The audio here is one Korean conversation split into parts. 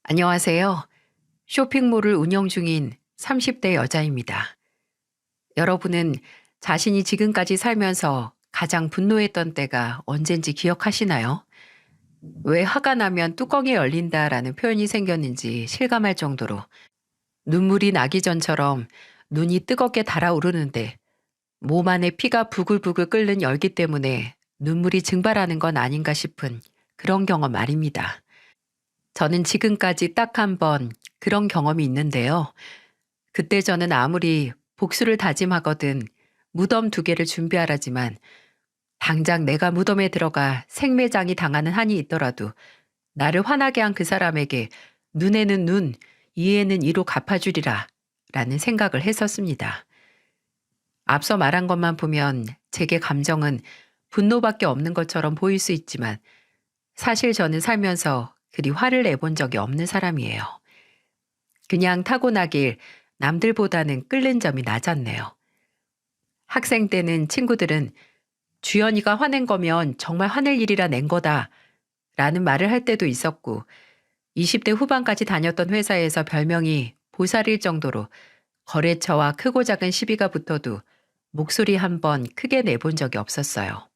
안녕하세요. 쇼핑몰을 운영 중인 30대 여자입니다. 여러분은 자신이 지금까지 살면서 가장 분노했던 때가 언젠지 기억하시나요? 왜 화가 나면 뚜껑이 열린다라는 표현이 생겼는지 실감할 정도로 눈물이 나기 전처럼 눈이 뜨겁게 달아오르는데 몸 안에 피가 부글부글 끓는 열기 때문에 눈물이 증발하는 건 아닌가 싶은 그런 경험 말입니다. 저는 지금까지 딱 한 번 그런 경험이 있는데요. 그때 저는 아무리 복수를 다짐하거든 무덤 2개를 준비하라지만 당장 내가 무덤에 들어가 생매장이 당하는 한이 있더라도 나를 화나게 한 그 사람에게 눈에는 눈, 이에는 이로 갚아주리라 라는 생각을 했었습니다. 앞서 말한 것만 보면 제게 감정은 분노밖에 없는 것처럼 보일 수 있지만 사실 저는 살면서 그리 화를 내본 적이 없는 사람이에요. 그냥 타고나길 남들보다는 끓는 점이 낮았네요. 학생 때는 친구들은 주연이가 화낸 거면 정말 화낼 일이라 낸 거다 라는 말을 할 때도 있었고 20대 후반까지 다녔던 회사에서 별명이 보살일 정도로 거래처와 크고 작은 시비가 붙어도 목소리 한 번 크게 내본 적이 없었어요.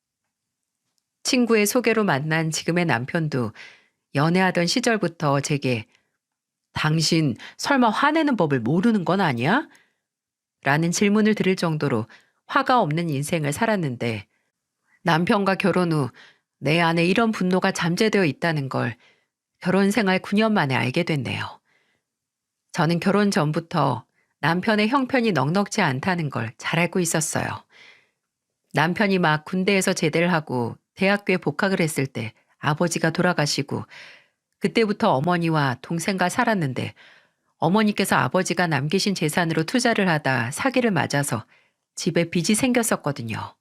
친구의 소개로 만난 지금의 남편도 연애하던 시절부터 제게 당신 설마 화내는 법을 모르는 건 아니야? 라는 질문을 들을 정도로 화가 없는 인생을 살았는데 남편과 결혼 후 내 안에 이런 분노가 잠재되어 있다는 걸 결혼 생활 9년 만에 알게 됐네요. 저는 결혼 전부터 남편의 형편이 넉넉지 않다는 걸 잘 알고 있었어요. 남편이 막 군대에서 제대를 하고 대학교에 복학을 했을 때 아버지가 돌아가시고 그때부터 어머니와 동생과 살았는데 어머니께서 아버지가 남기신 재산으로 투자를 하다 사기를 맞아서 집에 빚이 생겼었거든요.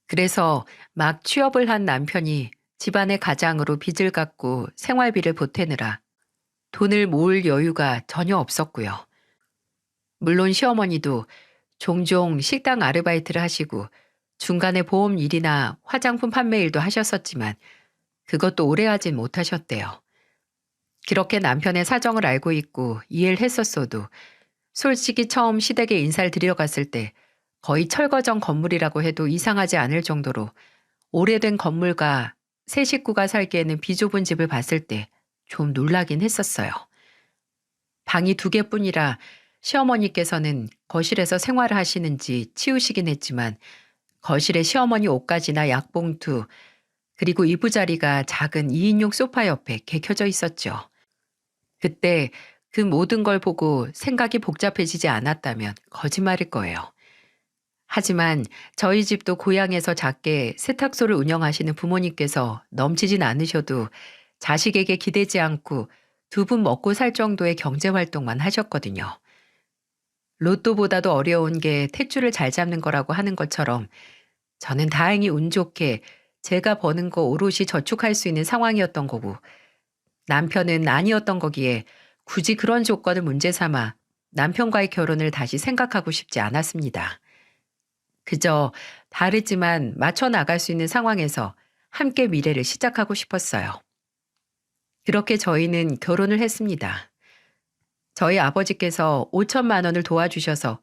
그래서 막 취업을 한 남편이 집안의 가장으로 빚을 갚고 생활비를 보태느라 돈을 모을 여유가 전혀 없었고요. 물론 시어머니도 종종 식당 아르바이트를 하시고 중간에 보험 일이나 화장품 판매 일도 하셨었지만 그것도 오래 하진 못하셨대요. 그렇게 남편의 사정을 알고 있고 이해를 했었어도 솔직히 처음 시댁에 인사를 드리러 갔을 때 거의 철거정 건물이라고 해도 이상하지 않을 정도로 오래된 건물과 새 식구가 살기에는 비좁은 집을 봤을 때 좀 놀라긴 했었어요. 방이 2개뿐이라 시어머니께서는 거실에서 생활을 하시는지 치우시긴 했지만 거실에 시어머니 옷가지나 약봉투 그리고 이부자리가 작은 2인용 소파 옆에 개켜져 있었죠. 그때 그 모든 걸 보고 생각이 복잡해지지 않았다면 거짓말일 거예요. 하지만 저희 집도 고향에서 작게 세탁소를 운영하시는 부모님께서 넘치진 않으셔도 자식에게 기대지 않고 2분 먹고 살 정도의 경제 활동만 하셨거든요. 로또보다도 어려운 게 탯줄을 잘 잡는 거라고 하는 것처럼 저는 다행히 운 좋게 제가 버는 거 오롯이 저축할 수 있는 상황이었던 거고 남편은 아니었던 거기에 굳이 그런 조건을 문제 삼아 남편과의 결혼을 다시 생각하고 싶지 않았습니다. 그저 다르지만 맞춰 나갈 수 있는 상황에서 함께 미래를 시작하고 싶었어요. 그렇게 저희는 결혼을 했습니다. 저희 아버지께서 5천만 원을 도와주셔서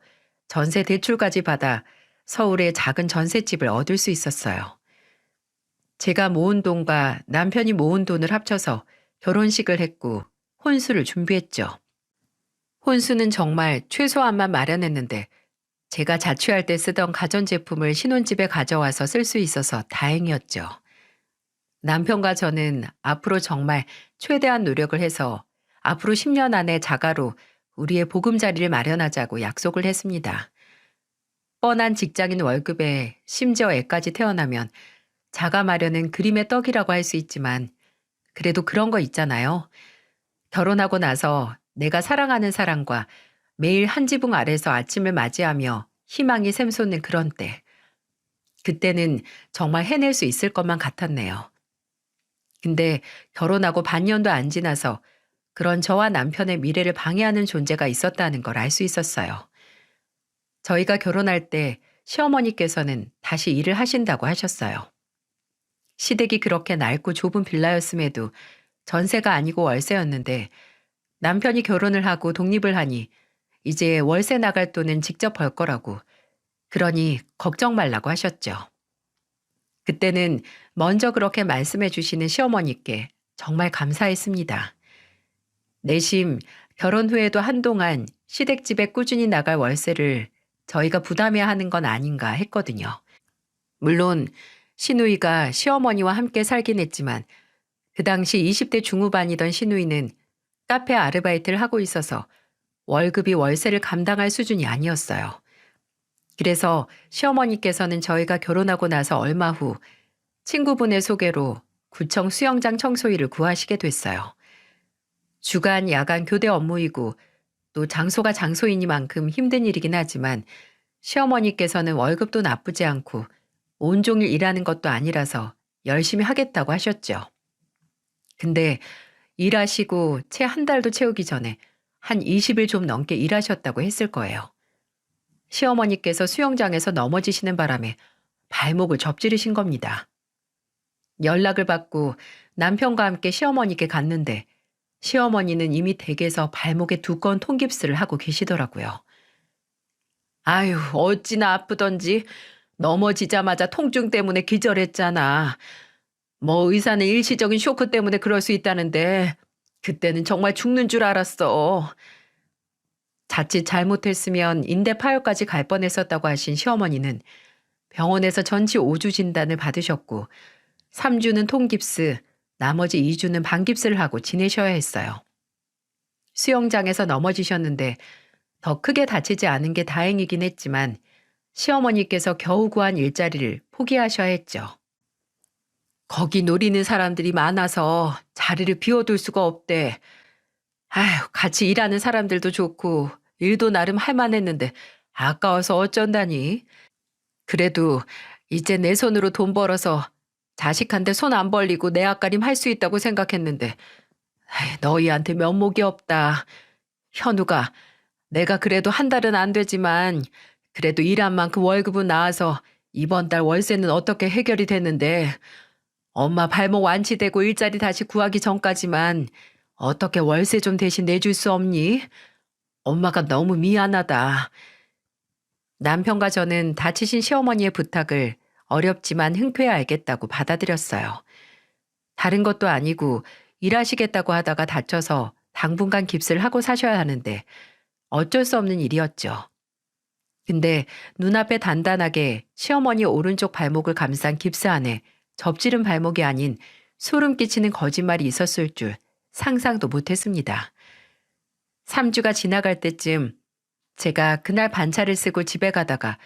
전세 대출까지 받아 서울에 작은 전셋집을 얻을 수 있었어요. 제가 모은 돈과 남편이 모은 돈을 합쳐서 결혼식을 했고 혼수를 준비했죠. 혼수는 정말 최소한만 마련했는데 제가 자취할 때 쓰던 가전제품을 신혼집에 가져와서 쓸 수 있어서 다행이었죠. 남편과 저는 앞으로 정말 최대한 노력을 해서 앞으로 10년 안에 자가로 우리의 보금자리를 마련하자고 약속을 했습니다. 뻔한 직장인 월급에 심지어 애까지 태어나면 자가 마련은 그림의 떡이라고 할 수 있지만 그래도 그런 거 있잖아요. 결혼하고 나서 내가 사랑하는 사람과 매일 한 지붕 아래서 아침을 맞이하며 희망이 샘솟는 그런 때. 그때는 정말 해낼 수 있을 것만 같았네요. 근데 결혼하고 반년도 안 지나서 그런 저와 남편의 미래를 방해하는 존재가 있었다는 걸 알 수 있었어요. 저희가 결혼할 때 시어머니께서는 다시 일을 하신다고 하셨어요. 시댁이 그렇게 낡고 좁은 빌라였음에도 전세가 아니고 월세였는데 남편이 결혼을 하고 독립을 하니 이제 월세 나갈 돈은 직접 벌 거라고. 그러니 걱정 말라고 하셨죠. 그때는 먼저 그렇게 말씀해 주시는 시어머니께 정말 감사했습니다. 내심 결혼 후에도 한동안 시댁집에 꾸준히 나갈 월세를 저희가 부담해야 하는 건 아닌가 했거든요. 물론 시누이가 시어머니와 함께 살긴 했지만 그 당시 20대 중후반이던 시누이는 카페 아르바이트를 하고 있어서 월급이 월세를 감당할 수준이 아니었어요. 그래서 시어머니께서는 저희가 결혼하고 나서 얼마 후 친구분의 소개로 구청 수영장 청소일을 구하시게 됐어요. 주간, 야간 교대 업무이고 또 장소가 장소이니만큼 힘든 일이긴 하지만 시어머니께서는 월급도 나쁘지 않고 온종일 일하는 것도 아니라서 열심히 하겠다고 하셨죠. 근데 일하시고 채 한 달도 채우기 전에 한 20일 좀 넘게 일하셨다고 했을 거예요. 시어머니께서 수영장에서 넘어지시는 바람에 발목을 접지르신 겁니다. 연락을 받고 남편과 함께 시어머니께 갔는데 시어머니는 이미 댁에서 발목에 두꺼운 통깁스를 하고 계시더라고요. 아유, 어찌나 아프던지 넘어지자마자 통증 때문에 기절했잖아. 뭐 의사는 일시적인 쇼크 때문에 그럴 수 있다는데 그때는 정말 죽는 줄 알았어. 자칫 잘못했으면 인대 파열까지 갈 뻔했었다고 하신 시어머니는 병원에서 전치 5주 진단을 받으셨고 3주는 통깁스, 나머지 2주는 반깁스를 하고 지내셔야 했어요. 수영장에서 넘어지셨는데 더 크게 다치지 않은 게 다행이긴 했지만 시어머니께서 겨우 구한 일자리를 포기하셔야 했죠. 거기 노리는 사람들이 많아서 자리를 비워둘 수가 없대. 아휴, 같이 일하는 사람들도 좋고 일도 나름 할만했는데 아까워서 어쩐다니. 그래도 이제 내 손으로 돈 벌어서 자식한테 손 안 벌리고 내 앞가림 할 수 있다고 생각했는데 너희한테 면목이 없다. 현우가 내가 그래도 한 달은 안 되지만 그래도 일한 만큼 월급은 나와서 이번 달 월세는 어떻게 해결이 되는데 엄마 발목 완치되고 일자리 다시 구하기 전까지만 어떻게 월세 좀 대신 내줄 수 없니? 엄마가 너무 미안하다. 남편과 저는 다치신 시어머니의 부탁을 어렵지만 흔쾌히 알겠다고 받아들였어요. 다른 것도 아니고 일하시겠다고 하다가 다쳐서 당분간 깁스를 하고 사셔야 하는데 어쩔 수 없는 일이었죠. 근데 눈앞에 단단하게 시어머니 오른쪽 발목을 감싼 깁스 안에 접지른 발목이 아닌 소름 끼치는 거짓말이 있었을 줄 상상도 못했습니다. 3주가 지나갈 때쯤 제가 그날 반차를 쓰고 집에 가다가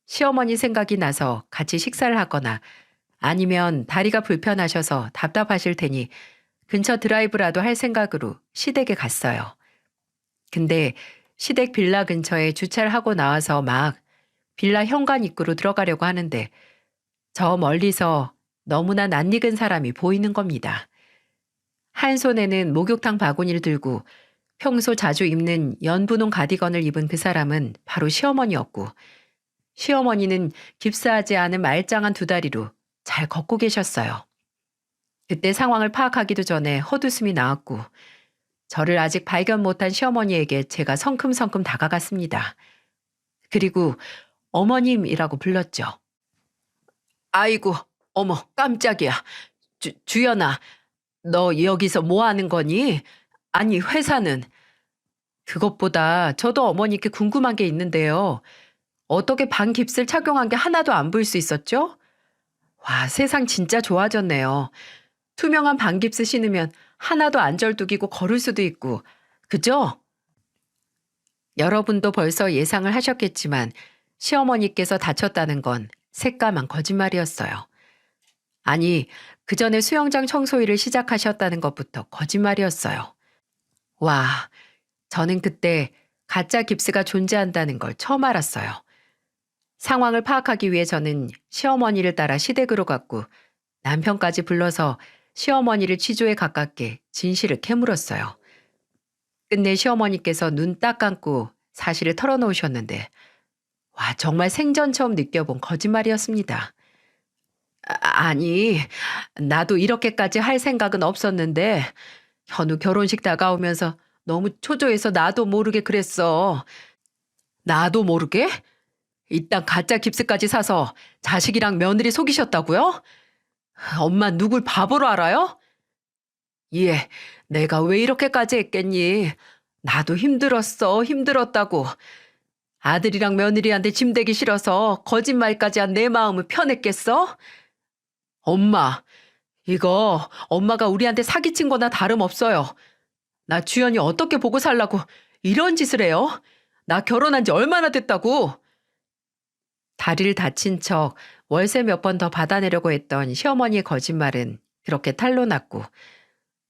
시어머니 생각이 나서 같이 식사를 하거나 아니면 다리가 불편하셔서 답답하실 테니 근처 드라이브라도 할 생각으로 시댁에 갔어요. 근데 시댁 빌라 근처에 주차를 하고 나와서 막 빌라 현관 입구로 들어가려고 하는데 저 멀리서 너무나 낯익은 사람이 보이는 겁니다. 한 손에는 목욕탕 바구니를 들고 평소 자주 입는 연분홍 가디건을 입은 그 사람은 바로 시어머니였고 시어머니는 깁스하지 않은 말짱한 두 다리로 잘 걷고 계셨어요. 그때 상황을 파악하기도 전에 헛웃음이 나왔고 저를 아직 발견 못한 시어머니에게 제가 성큼성큼 다가갔습니다. 그리고 어머님이라고 불렀죠. 아이고, 어머, 깜짝이야. 주연아, 너 여기서 뭐 하는 거니? 아니, 회사는. 그것보다 저도 어머니께 궁금한 게 있는데요. 어떻게 반깁스를 착용한 게 하나도 안 보일 수 있었죠? 와, 세상 진짜 좋아졌네요. 투명한 반깁스 신으면 하나도 안 절뚝이고 걸을 수도 있고. 그죠? 여러분도 벌써 예상을 하셨겠지만 시어머니께서 다쳤다는 건 새까만 거짓말이었어요. 아니, 그 전에 수영장 청소일을 시작하셨다는 것부터 거짓말이었어요. 와, 저는 그때 가짜 깁스가 존재한다는 걸 처음 알았어요. 상황을 파악하기 위해 저는 시어머니를 따라 시댁으로 갔고 남편까지 불러서 시어머니를 취조에 가깝게 진실을 캐물었어요. 끝내 시어머니께서 눈 딱 감고 사실을 털어놓으셨는데 와, 정말 생전 처음 느껴본 거짓말이었습니다. 아니, 나도 이렇게까지 할 생각은 없었는데 현우 결혼식 다가오면서 너무 초조해서 나도 모르게 그랬어. 나도 모르게? 이딴 가짜 깁스까지 사서 자식이랑 며느리 속이셨다고요? 엄마 누굴 바보로 알아요? 예, 내가 왜 이렇게까지 했겠니? 나도 힘들었어, 힘들었다고. 아들이랑 며느리한테 짐대기 싫어서 거짓말까지 한 내 마음을 편했겠어? 엄마, 이거 엄마가 우리한테 사기친 거나 다름없어요. 나 주연이 어떻게 보고 살라고 이런 짓을 해요? 나 결혼한 지 얼마나 됐다고? 다리를 다친 척 월세 몇 번 더 받아내려고 했던 시어머니의 거짓말은 그렇게 탄로났고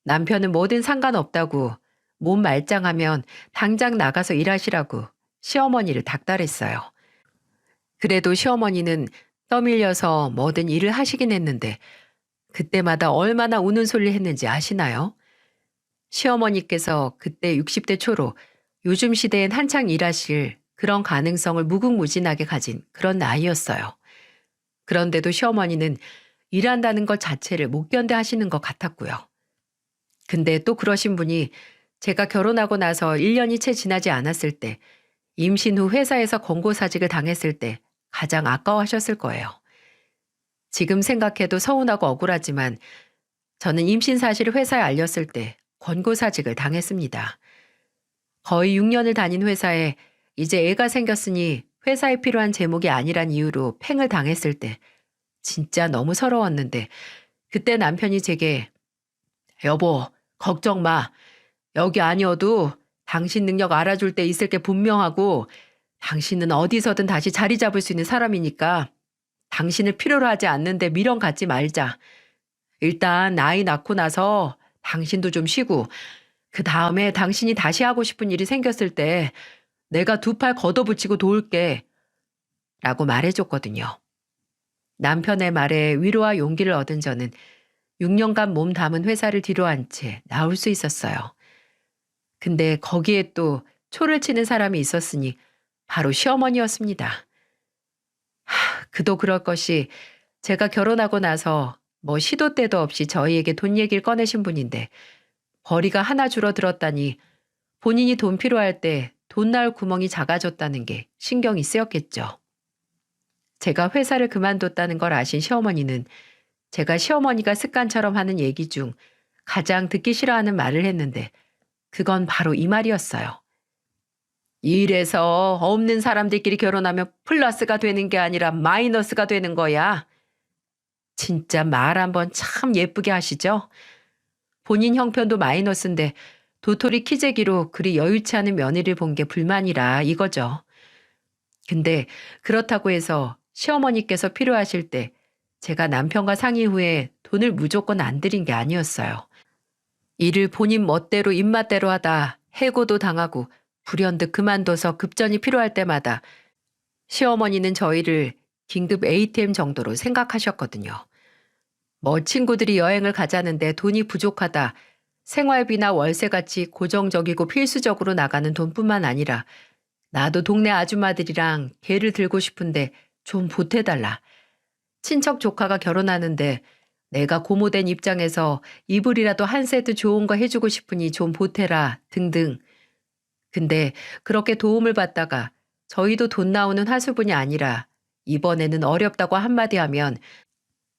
남편은 뭐든 상관없다고 몸 말짱하면 당장 나가서 일하시라고 시어머니를 닥달했어요. 그래도 시어머니는 떠밀려서 뭐든 일을 하시긴 했는데 그때마다 얼마나 우는 소리를 했는지 아시나요? 시어머니께서 그때 60대 초로 요즘 시대엔 한창 일하실 그런 가능성을 무궁무진하게 가진 그런 나이였어요. 그런데도 시어머니는 일한다는 것 자체를 못 견뎌 하시는 것 같았고요. 근데 또 그러신 분이 제가 결혼하고 나서 1년이 채 지나지 않았을 때 임신 후 회사에서 권고사직을 당했을 때 가장 아까워하셨을 거예요. 지금 생각해도 서운하고 억울하지만 저는 임신 사실을 회사에 알렸을 때 권고사직을 당했습니다. 거의 6년을 다닌 회사에 이제 애가 생겼으니 회사에 필요한 제목이 아니란 이유로 팽을 당했을 때 진짜 너무 서러웠는데 그때 남편이 제게 여보 걱정 마. 여기 아니어도 당신 능력 알아줄 때 있을 게 분명하고 당신은 어디서든 다시 자리 잡을 수 있는 사람이니까 당신을 필요로 하지 않는데 미련 갖지 말자. 일단 아이 낳고 나서 당신도 좀 쉬고 그 다음에 당신이 다시 하고 싶은 일이 생겼을 때 내가 두 팔 걷어붙이고 도울게 라고 말해줬거든요. 남편의 말에 위로와 용기를 얻은 저는 6년간 몸 담은 회사를 뒤로한 채 나올 수 있었어요. 근데 거기에 또 초를 치는 사람이 있었으니 바로 시어머니였습니다. 그도 그럴 것이 제가 결혼하고 나서 뭐 시도 때도 없이 저희에게 돈 얘기를 꺼내신 분인데 벌이가 하나 줄어들었다니 본인이 돈 필요할 때 돈 나올 구멍이 작아졌다는 게 신경이 쓰였겠죠. 제가 회사를 그만뒀다는 걸 아신 시어머니는 제가 시어머니가 습관처럼 하는 얘기 중 가장 듣기 싫어하는 말을 했는데 그건 바로 이 말이었어요. 이래서 없는 사람들끼리 결혼하면 플러스가 되는 게 아니라 마이너스가 되는 거야. 진짜 말 한번 참 예쁘게 하시죠? 본인 형편도 마이너스인데 도토리 키재기로 그리 여유치 않은 며느리를 본 게 불만이라 이거죠. 근데 그렇다고 해서 시어머니께서 필요하실 때 제가 남편과 상의 후에 돈을 무조건 안 드린 게 아니었어요. 일을 본인 멋대로 입맛대로 하다 해고도 당하고 불현듯 그만둬서 급전이 필요할 때마다 시어머니는 저희를 긴급 ATM 정도로 생각하셨거든요. 뭐 친구들이 여행을 가자는데 돈이 부족하다. 생활비나 월세같이 고정적이고 필수적으로 나가는 돈뿐만 아니라 나도 동네 아줌마들이랑 개를 들고 싶은데 좀 보태달라. 친척 조카가 결혼하는데 내가 고모된 입장에서 이불이라도 한 세트 좋은 거 해주고 싶으니 좀 보태라 등등. 근데 그렇게 도움을 받다가 저희도 돈 나오는 하수분이 아니라 이번에는 어렵다고 한마디 하면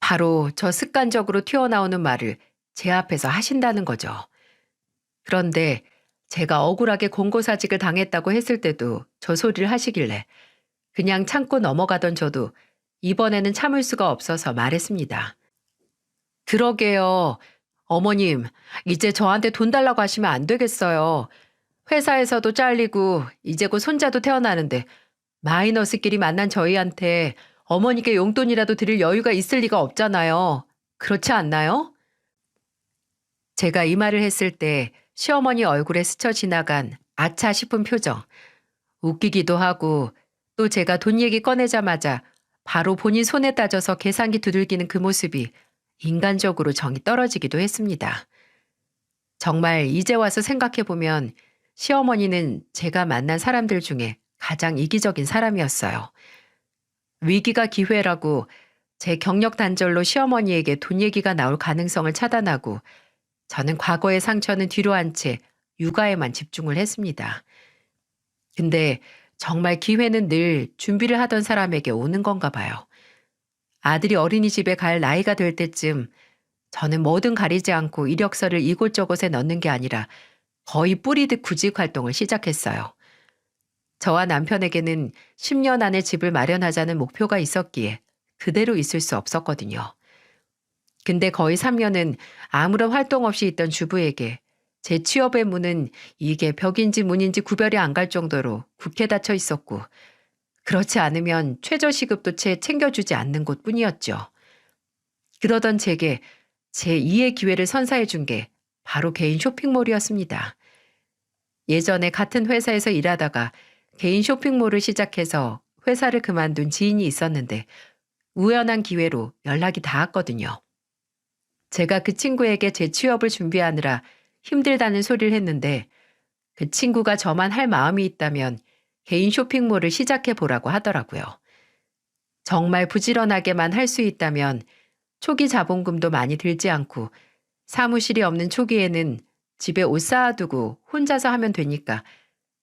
바로 저 습관적으로 튀어나오는 말을 제 앞에서 하신다는 거죠. 그런데 제가 억울하게 권고사직을 당했다고 했을 때도 저 소리를 하시길래 그냥 참고 넘어가던 저도 이번에는 참을 수가 없어서 말했습니다. 그러게요. 어머님, 이제 저한테 돈 달라고 하시면 안 되겠어요. 회사에서도 잘리고 이제 곧 손자도 태어나는데 마이너스끼리 만난 저희한테 어머니께 용돈이라도 드릴 여유가 있을 리가 없잖아요. 그렇지 않나요? 제가 이 말을 했을 때 시어머니 얼굴에 스쳐 지나간 아차 싶은 표정. 웃기기도 하고 또 제가 돈 얘기 꺼내자마자 바로 본인 손에 따져서 계산기 두들기는 그 모습이 인간적으로 정이 떨어지기도 했습니다. 정말 이제 와서 생각해보면 시어머니는 제가 만난 사람들 중에 가장 이기적인 사람이었어요. 위기가 기회라고 제 경력 단절로 시어머니에게 돈 얘기가 나올 가능성을 차단하고 저는 과거의 상처는 뒤로 한 채 육아에만 집중을 했습니다. 근데 정말 기회는 늘 준비를 하던 사람에게 오는 건가 봐요. 아들이 어린이집에 갈 나이가 될 때쯤 저는 뭐든 가리지 않고 이력서를 이곳저곳에 넣는 게 아니라 거의 뿌리듯 구직 활동을 시작했어요. 저와 남편에게는 10년 안에 집을 마련하자는 목표가 있었기에 그대로 있을 수 없었거든요. 근데 거의 3년은 아무런 활동 없이 있던 주부에게 제 취업의 문은 이게 벽인지 문인지 구별이 안 갈 정도로 굳게 닫혀 있었고, 그렇지 않으면 최저시급도 채 챙겨주지 않는 곳뿐이었죠. 그러던 제게 제2의 기회를 선사해 준 게 바로 개인 쇼핑몰이었습니다. 예전에 같은 회사에서 일하다가 개인 쇼핑몰을 시작해서 회사를 그만둔 지인이 있었는데 우연한 기회로 연락이 닿았거든요. 제가 그 친구에게 재취업을 준비하느라 힘들다는 소리를 했는데 그 친구가 저만 할 마음이 있다면 개인 쇼핑몰을 시작해 보라고 하더라고요. 정말 부지런하게만 할 수 있다면 초기 자본금도 많이 들지 않고 사무실이 없는 초기에는 집에 옷 쌓아두고 혼자서 하면 되니까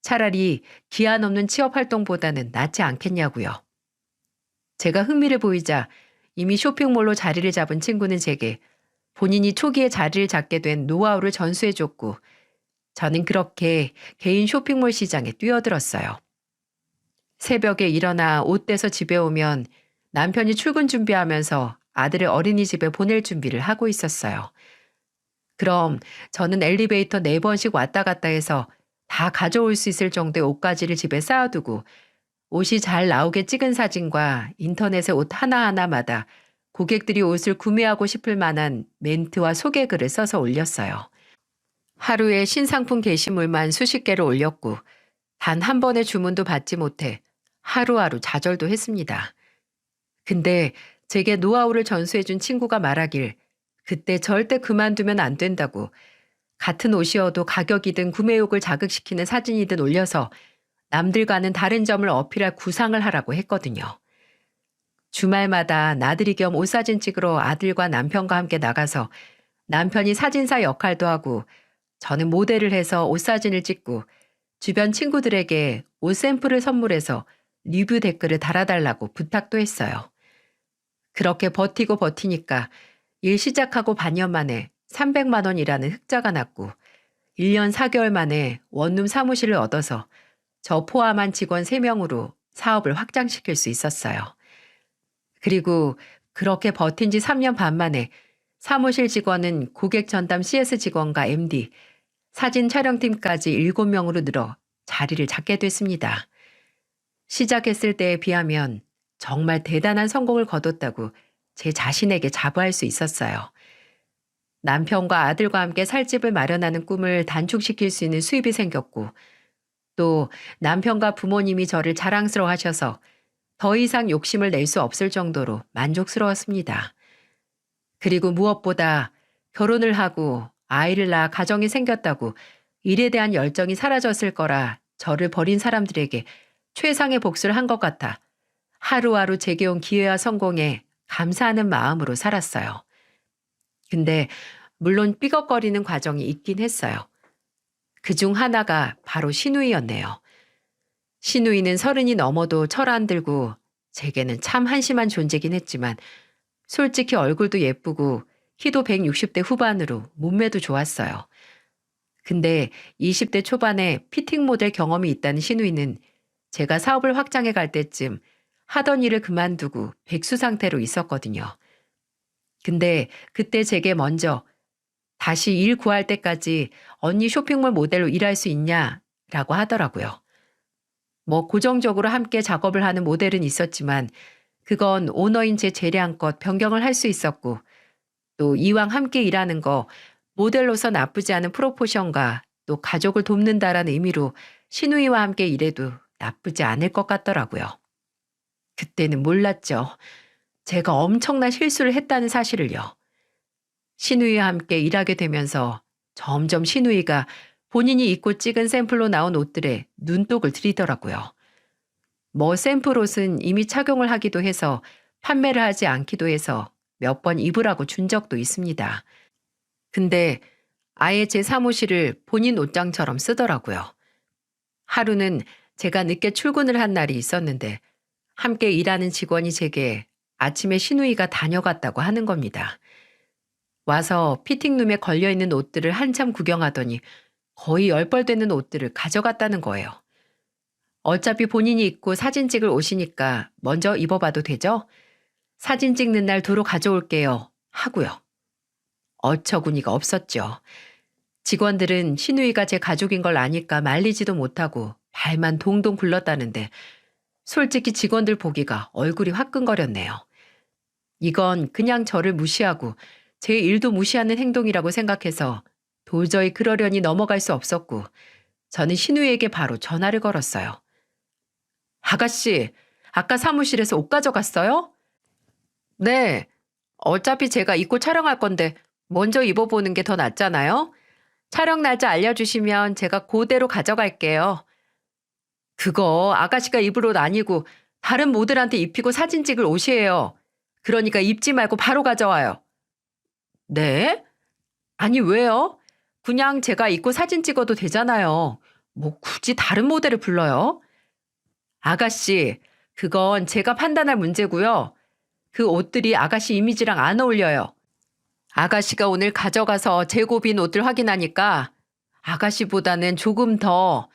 차라리 기한 없는 취업 활동보다는 낫지 않겠냐고요. 제가 흥미를 보이자 이미 쇼핑몰로 자리를 잡은 친구는 제게 본인이 초기에 자리를 잡게 된 노하우를 전수해줬고 저는 그렇게 개인 쇼핑몰 시장에 뛰어들었어요. 새벽에 일어나 옷 떼서 집에 오면 남편이 출근 준비하면서 아들을 어린이집에 보낼 준비를 하고 있었어요. 그럼 저는 엘리베이터 4번씩 왔다 갔다 해서 다 가져올 수 있을 정도의 옷가지를 집에 쌓아두고 옷이 잘 나오게 찍은 사진과 인터넷의 옷 하나하나마다 고객들이 옷을 구매하고 싶을 만한 멘트와 소개글을 써서 올렸어요. 하루에 신상품 게시물만 수십 개를 올렸고 단 한 번의 주문도 받지 못해 하루하루 좌절도 했습니다. 근데 제게 노하우를 전수해준 친구가 말하길 그때 절대 그만두면 안 된다고 같은 옷이어도 가격이든 구매욕을 자극시키는 사진이든 올려서 남들과는 다른 점을 어필할 구상을 하라고 했거든요. 주말마다 나들이 겸 옷사진 찍으러 아들과 남편과 함께 나가서 남편이 사진사 역할도 하고 저는 모델을 해서 옷사진을 찍고 주변 친구들에게 옷 샘플을 선물해서 리뷰 댓글을 달아달라고 부탁도 했어요. 그렇게 버티고 버티니까 일 시작하고 반년 만에 300만 원이라는 흑자가 났고 1년 4개월 만에 원룸 사무실을 얻어서 저 포함한 직원 3명으로 사업을 확장시킬 수 있었어요. 그리고 그렇게 버틴 지 3년 반 만에 사무실 직원은 고객 전담 CS 직원과 MD, 사진 촬영팀까지 7명으로 늘어 자리를 잡게 됐습니다. 시작했을 때에 비하면 정말 대단한 성공을 거뒀다고 제 자신에게 자부할 수 있었어요. 남편과 아들과 함께 살 집을 마련하는 꿈을 단축시킬 수 있는 수입이 생겼고 또 남편과 부모님이 저를 자랑스러워하셔서 더 이상 욕심을 낼 수 없을 정도로 만족스러웠습니다. 그리고 무엇보다 결혼을 하고 아이를 낳아 가정이 생겼다고 일에 대한 열정이 사라졌을 거라 저를 버린 사람들에게 최상의 복수를 한 것 같아 하루하루 제게 온 기회와 성공에 감사하는 마음으로 살았어요. 근데 물론 삐걱거리는 과정이 있긴 했어요. 그중 하나가 바로 시누이였네요. 시누이는 30이 넘어도 철 안 들고 제게는 참 한심한 존재긴 했지만 솔직히 얼굴도 예쁘고 키도 160대 후반으로 몸매도 좋았어요. 근데 20대 초반에 피팅 모델 경험이 있다는 시누이는 제가 사업을 확장해 갈 때쯤 하던 일을 그만두고 백수 상태로 있었거든요. 근데 그때 제게 먼저 다시 일 구할 때까지 언니 쇼핑몰 모델로 일할 수 있냐라고 하더라고요. 뭐 고정적으로 함께 작업을 하는 모델은 있었지만 그건 오너인 제 재량껏 변경을 할 수 있었고 또 이왕 함께 일하는 거 모델로서 나쁘지 않은 프로포션과 또 가족을 돕는다라는 의미로 시누이와 함께 일해도 나쁘지 않을 것 같더라고요. 그때는 몰랐죠. 제가 엄청난 실수를 했다는 사실을요. 시누이와 함께 일하게 되면서 점점 시누이가 본인이 입고 찍은 샘플로 나온 옷들에 눈독을 들이더라고요. 뭐 샘플 옷은 이미 착용을 하기도 해서 판매를 하지 않기도 해서 몇 번 입으라고 준 적도 있습니다. 근데 아예 제 사무실을 본인 옷장처럼 쓰더라고요. 하루는 제가 늦게 출근을 한 날이 있었는데 함께 일하는 직원이 제게 아침에 신우이가 다녀갔다고 하는 겁니다. 와서 피팅룸에 걸려있는 옷들을 한참 구경하더니 거의 10벌 되는 옷들을 가져갔다는 거예요. 어차피 본인이 입고 사진 찍을 옷이니까 먼저 입어봐도 되죠? 사진 찍는 날 도로 가져올게요. 하고요. 어처구니가 없었죠. 직원들은 신우이가 제 가족인 걸 아니까 말리지도 못하고 발만 동동 굴렀다는데 솔직히 직원들 보기가 얼굴이 화끈거렸네요. 이건 그냥 저를 무시하고 제 일도 무시하는 행동이라고 생각해서 도저히 그러려니 넘어갈 수 없었고 저는 신우이에게 바로 전화를 걸었어요. 아가씨, 아까 사무실에서 옷 가져갔어요? 네. 어차피 제가 입고 촬영할 건데 먼저 입어보는 게 더 낫잖아요? 촬영 날짜 알려주시면 제가 그대로 가져갈게요. 그거 아가씨가 입을 옷 아니고 다른 모델한테 입히고 사진 찍을 옷이에요. 그러니까 입지 말고 바로 가져와요. 네? 아니 왜요? 그냥 제가 입고 사진 찍어도 되잖아요. 뭐 굳이 다른 모델을 불러요? 아가씨, 그건 제가 판단할 문제고요. 그 옷들이 아가씨 이미지랑 안 어울려요. 아가씨가 오늘 가져가서 재고 빈 옷들 확인하니까 아가씨보다는 조금 더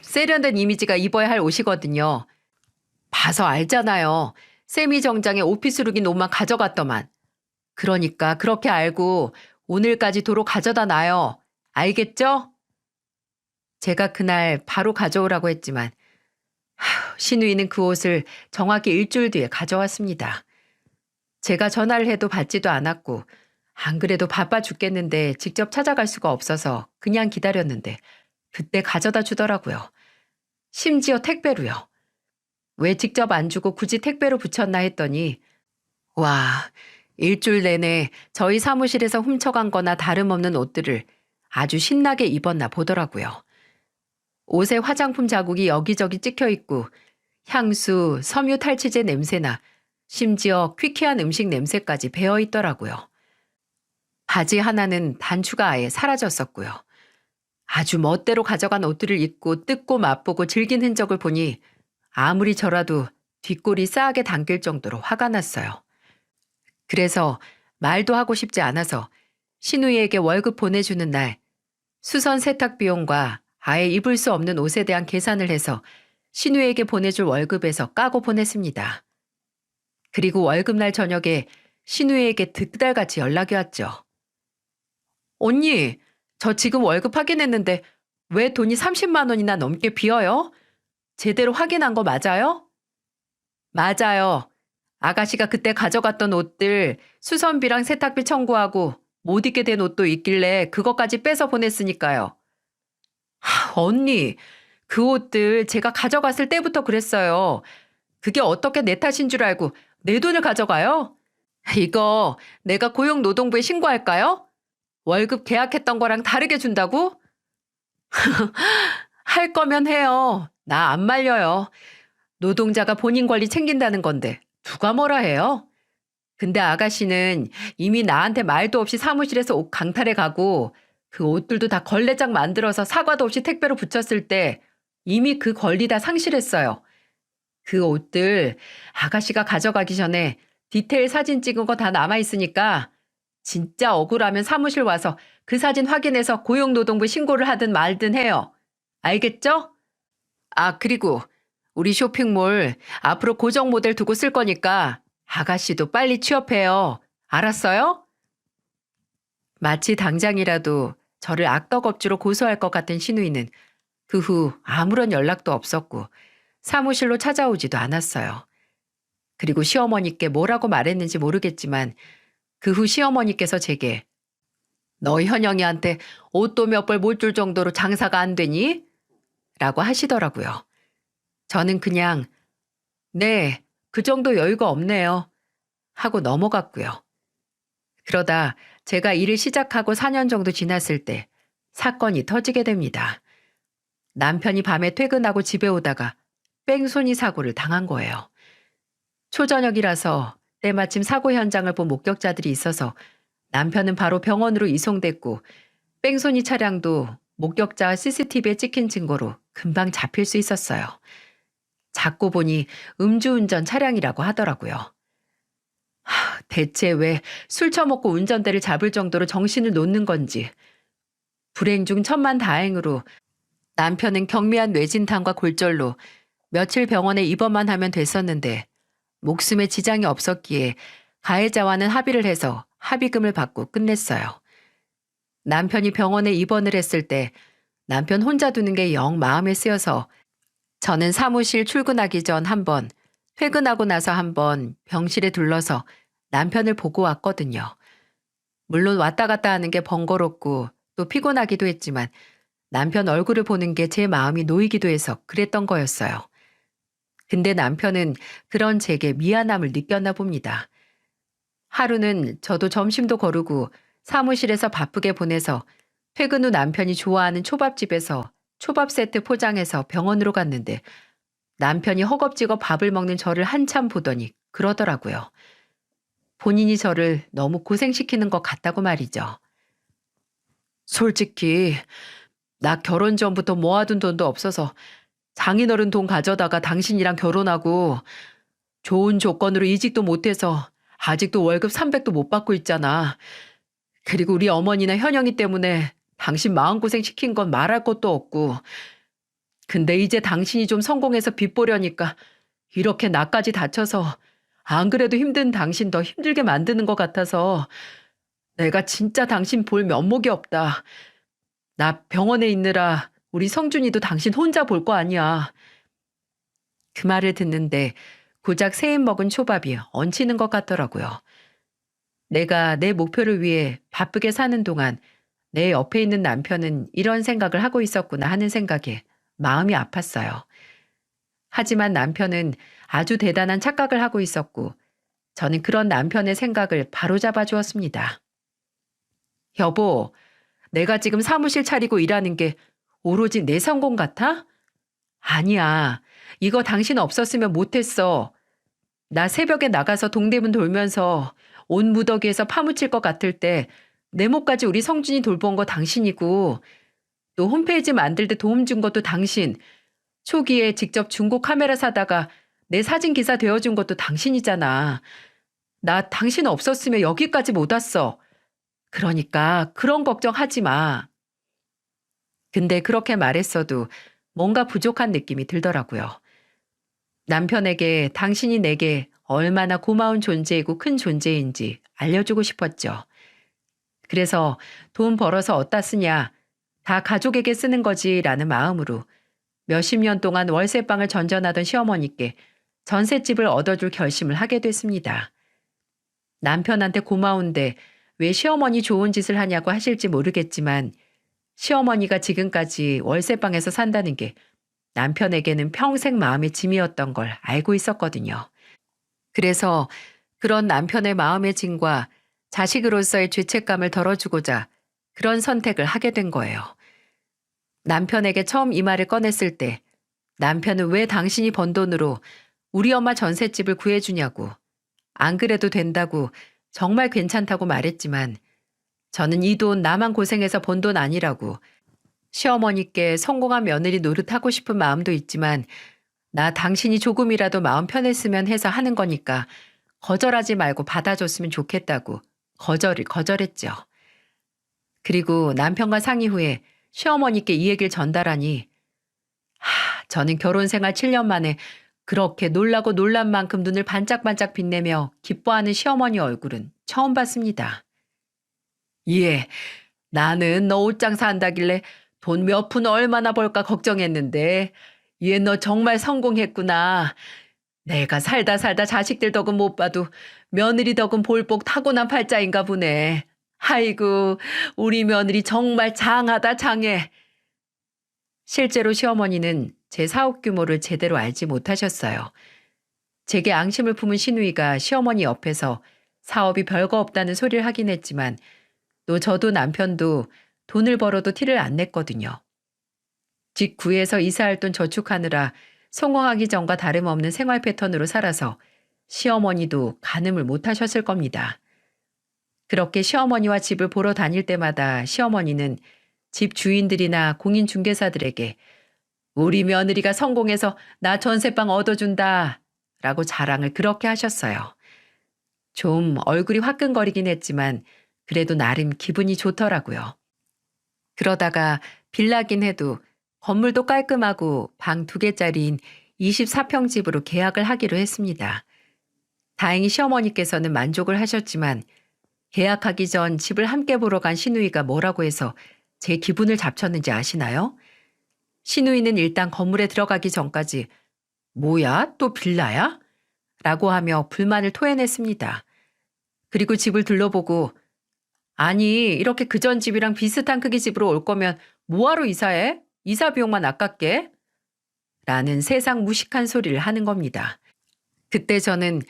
세련된 이미지가 입어야 할 옷이거든요. 봐서 알잖아요. 세미 정장에 오피스룩인 옷만 가져갔더만. 그러니까 그렇게 알고 오늘까지 도로 가져다 놔요. 알겠죠? 제가 그날 바로 가져오라고 했지만 신우이는 그 옷을 정확히 일주일 뒤에 가져왔습니다. 제가 전화를 해도 받지도 않았고 안 그래도 바빠 죽겠는데 직접 찾아갈 수가 없어서 그냥 기다렸는데 그때 가져다 주더라고요. 심지어 택배로요. 왜 직접 안 주고 굳이 택배로 붙였나 했더니 와, 일주일 내내 저희 사무실에서 훔쳐간 거나 다름없는 옷들을 아주 신나게 입었나 보더라고요. 옷에 화장품 자국이 여기저기 찍혀 있고 향수, 섬유 탈취제 냄새나 심지어 퀴퀴한 음식 냄새까지 배어 있더라고요. 바지 하나는 단추가 아예 사라졌었고요. 아주 멋대로 가져간 옷들을 입고 뜯고 맛보고 즐긴 흔적을 보니 아무리 저라도 뒷골이 싸하게 당길 정도로 화가 났어요. 그래서 말도 하고 싶지 않아서 신우이에게 월급 보내주는 날 수선 세탁 비용과 아예 입을 수 없는 옷에 대한 계산을 해서 신우이에게 보내줄 월급에서 까고 보냈습니다. 그리고 월급날 저녁에 신우이에게 득달같이 연락이 왔죠. 언니, 저 지금 월급 확인했는데 왜 돈이 30만 원이나 넘게 비어요? 제대로 확인한 거 맞아요? 맞아요. 아가씨가 그때 가져갔던 옷들 수선비랑 세탁비 청구하고 못 입게 된 옷도 있길래 그것까지 빼서 보냈으니까요. 언니, 그 옷들 제가 가져갔을 때부터 그랬어요. 그게 어떻게 내 탓인 줄 알고 내 돈을 가져가요? 이거 내가 고용노동부에 신고할까요? 월급 계약했던 거랑 다르게 준다고? 할 거면 해요. 나 안 말려요. 노동자가 본인 권리 챙긴다는 건데 누가 뭐라 해요? 근데 아가씨는 이미 나한테 말도 없이 사무실에서 옷 강탈해 가고 그 옷들도 다 걸레장 만들어서 사과도 없이 택배로 붙였을 때 이미 그 권리 다 상실했어요. 그 옷들 아가씨가 가져가기 전에 디테일 사진 찍은 거 다 남아있으니까 진짜 억울하면 사무실 와서 그 사진 확인해서 고용노동부 신고를 하든 말든 해요. 알겠죠? 아, 그리고 우리 쇼핑몰 앞으로 고정 모델 두고 쓸 거니까 아가씨도 빨리 취업해요. 알았어요? 마치 당장이라도 저를 악덕업주로 고소할 것 같은 신우이는 그 후 아무런 연락도 없었고 사무실로 찾아오지도 않았어요. 그리고 시어머니께 뭐라고 말했는지 모르겠지만 그 후 시어머니께서 제게 너 현영이한테 옷도 몇 벌 못 줄 정도로 장사가 안 되니? 라고 하시더라고요. 저는 그냥 네, 그 정도 여유가 없네요. 하고 넘어갔고요. 그러다 제가 일을 시작하고 4년 정도 지났을 때 사건이 터지게 됩니다. 남편이 밤에 퇴근하고 집에 오다가 뺑소니 사고를 당한 거예요. 초저녁이라서 때마침 사고 현장을 본 목격자들이 있어서 남편은 바로 병원으로 이송됐고 뺑소니 차량도 목격자 CCTV에 찍힌 증거로 금방 잡힐 수 있었어요. 잡고 보니 음주운전 차량이라고 하더라고요. 대체 왜 술 처먹고 운전대를 잡을 정도로 정신을 놓는 건지. 불행 중 천만다행으로 남편은 경미한 뇌진탕과 골절로 며칠 병원에 입원만 하면 됐었는데 목숨에 지장이 없었기에 가해자와는 합의를 해서 합의금을 받고 끝냈어요. 남편이 병원에 입원을 했을 때 남편 혼자 두는 게 영 마음에 쓰여서 저는 사무실 출근하기 전 한 번, 퇴근하고 나서 한 번 병실에 둘러서 남편을 보고 왔거든요. 물론 왔다 갔다 하는 게 번거롭고 또 피곤하기도 했지만 남편 얼굴을 보는 게 제 마음이 놓이기도 해서 그랬던 거였어요. 근데 남편은 그런 제게 미안함을 느꼈나 봅니다. 하루는 저도 점심도 거르고 사무실에서 바쁘게 보내서 퇴근 후 남편이 좋아하는 초밥집에서 초밥 세트 포장해서 병원으로 갔는데 남편이 허겁지겁 밥을 먹는 저를 한참 보더니 그러더라고요. 본인이 저를 너무 고생시키는 것 같다고 말이죠. 솔직히 나 결혼 전부터 모아둔 돈도 없어서 장인어른 돈 가져다가 당신이랑 결혼하고 좋은 조건으로 이직도 못해서 아직도 월급 300도 못 받고 있잖아. 그리고 우리 어머니나 현영이 때문에 당신 마음고생 시킨 건 말할 것도 없고. 근데 이제 당신이 좀 성공해서 빚 보려니까 이렇게 나까지 다쳐서 안 그래도 힘든 당신 더 힘들게 만드는 것 같아서 내가 진짜 당신 볼 면목이 없다. 나 병원에 있느라 우리 성준이도 당신 혼자 볼 거 아니야. 그 말을 듣는데 고작 세 입 먹은 초밥이 얹히는 것 같더라고요. 내가 내 목표를 위해 바쁘게 사는 동안 내 옆에 있는 남편은 이런 생각을 하고 있었구나 하는 생각에 마음이 아팠어요. 하지만 남편은 아주 대단한 착각을 하고 있었고 저는 그런 남편의 생각을 바로잡아 주었습니다. 여보, 내가 지금 사무실 차리고 일하는 게 오로지 내 성공 같아? 아니야. 이거 당신 없었으면 못했어. 나 새벽에 나가서 동대문 돌면서 온 무더기에서 파묻힐 것 같을 때 내 몫까지 우리 성준이 돌본 거 당신이고 또 홈페이지 만들 때 도움 준 것도 당신. 초기에 직접 중고 카메라 사다가 내 사진 기사 되어준 것도 당신이잖아. 나 당신 없었으면 여기까지 못 왔어. 그러니까 그런 걱정하지 마. 근데 그렇게 말했어도 뭔가 부족한 느낌이 들더라고요. 남편에게 당신이 내게 얼마나 고마운 존재이고 큰 존재인지 알려주고 싶었죠. 그래서 돈 벌어서 어디다 쓰냐, 다 가족에게 쓰는 거지라는 마음으로 몇십 년 동안 월세방을 전전하던 시어머니께 전셋집을 얻어줄 결심을 하게 됐습니다. 남편한테 고마운데 왜 시어머니 좋은 짓을 하냐고 하실지 모르겠지만 시어머니가 지금까지 월세방에서 산다는 게 남편에게는 평생 마음의 짐이었던 걸 알고 있었거든요. 그래서 그런 남편의 마음의 짐과 자식으로서의 죄책감을 덜어주고자 그런 선택을 하게 된 거예요. 남편에게 처음 이 말을 꺼냈을 때 남편은 왜 당신이 번 돈으로 우리 엄마 전셋집을 구해주냐고, 안 그래도 된다고 정말 괜찮다고 말했지만 저는 이 돈 나만 고생해서 번 돈 아니라고, 시어머니께 성공한 며느리 노릇하고 싶은 마음도 있지만 나 당신이 조금이라도 마음 편했으면 해서 하는 거니까 거절하지 말고 받아줬으면 좋겠다고 거절했죠. 그리고 남편과 상의 후에 시어머니께 이 얘기를 전달하니 저는 결혼 생활 7년 만에 그렇게 놀라고 놀란 만큼 눈을 반짝반짝 빛내며 기뻐하는 시어머니 얼굴은 처음 봤습니다. 예, 나는 너 옷장사 한다길래 돈 몇 푼 얼마나 벌까 걱정했는데 얘 너 정말 성공했구나. 내가 살다 자식들 덕은 못 봐도 며느리 덕은 볼복 타고난 팔자인가 보네. 아이고, 우리 며느리 정말 장하다 장해. 실제로 시어머니는 제 사업 규모를 제대로 알지 못하셨어요. 제게 앙심을 품은 시누이가 시어머니 옆에서 사업이 별거 없다는 소리를 하긴 했지만 또 저도 남편도 돈을 벌어도 티를 안 냈거든요. 집 구해서 이사할 돈 저축하느라 성공하기 전과 다름없는 생활 패턴으로 살아서 시어머니도 가늠을 못 하셨을 겁니다. 그렇게 시어머니와 집을 보러 다닐 때마다 시어머니는 집 주인들이나 공인중개사들에게 우리 며느리가 성공해서 나 전세방 얻어준다 라고 자랑을 그렇게 하셨어요. 좀 얼굴이 화끈거리긴 했지만 그래도 나름 기분이 좋더라고요. 그러다가 빌라긴 해도 건물도 깔끔하고 방 2개짜리인 24평 집으로 계약을 하기로 했습니다. 다행히 시어머니께서는 만족을 하셨지만 계약하기 전 집을 함께 보러 간 시누이가 뭐라고 해서 제 기분을 잡쳤는지 아시나요? 시누이는 일단 건물에 들어가기 전까지 뭐야? 또 빌라야? 라고 하며 불만을 토해냈습니다. 그리고 집을 둘러보고 아니 이렇게 그전 집이랑 비슷한 크기 집으로 올 거면 뭐하러 이사해? 이사 비용만 아깝게? 라는 세상 무식한 소리를 하는 겁니다. 그때 저는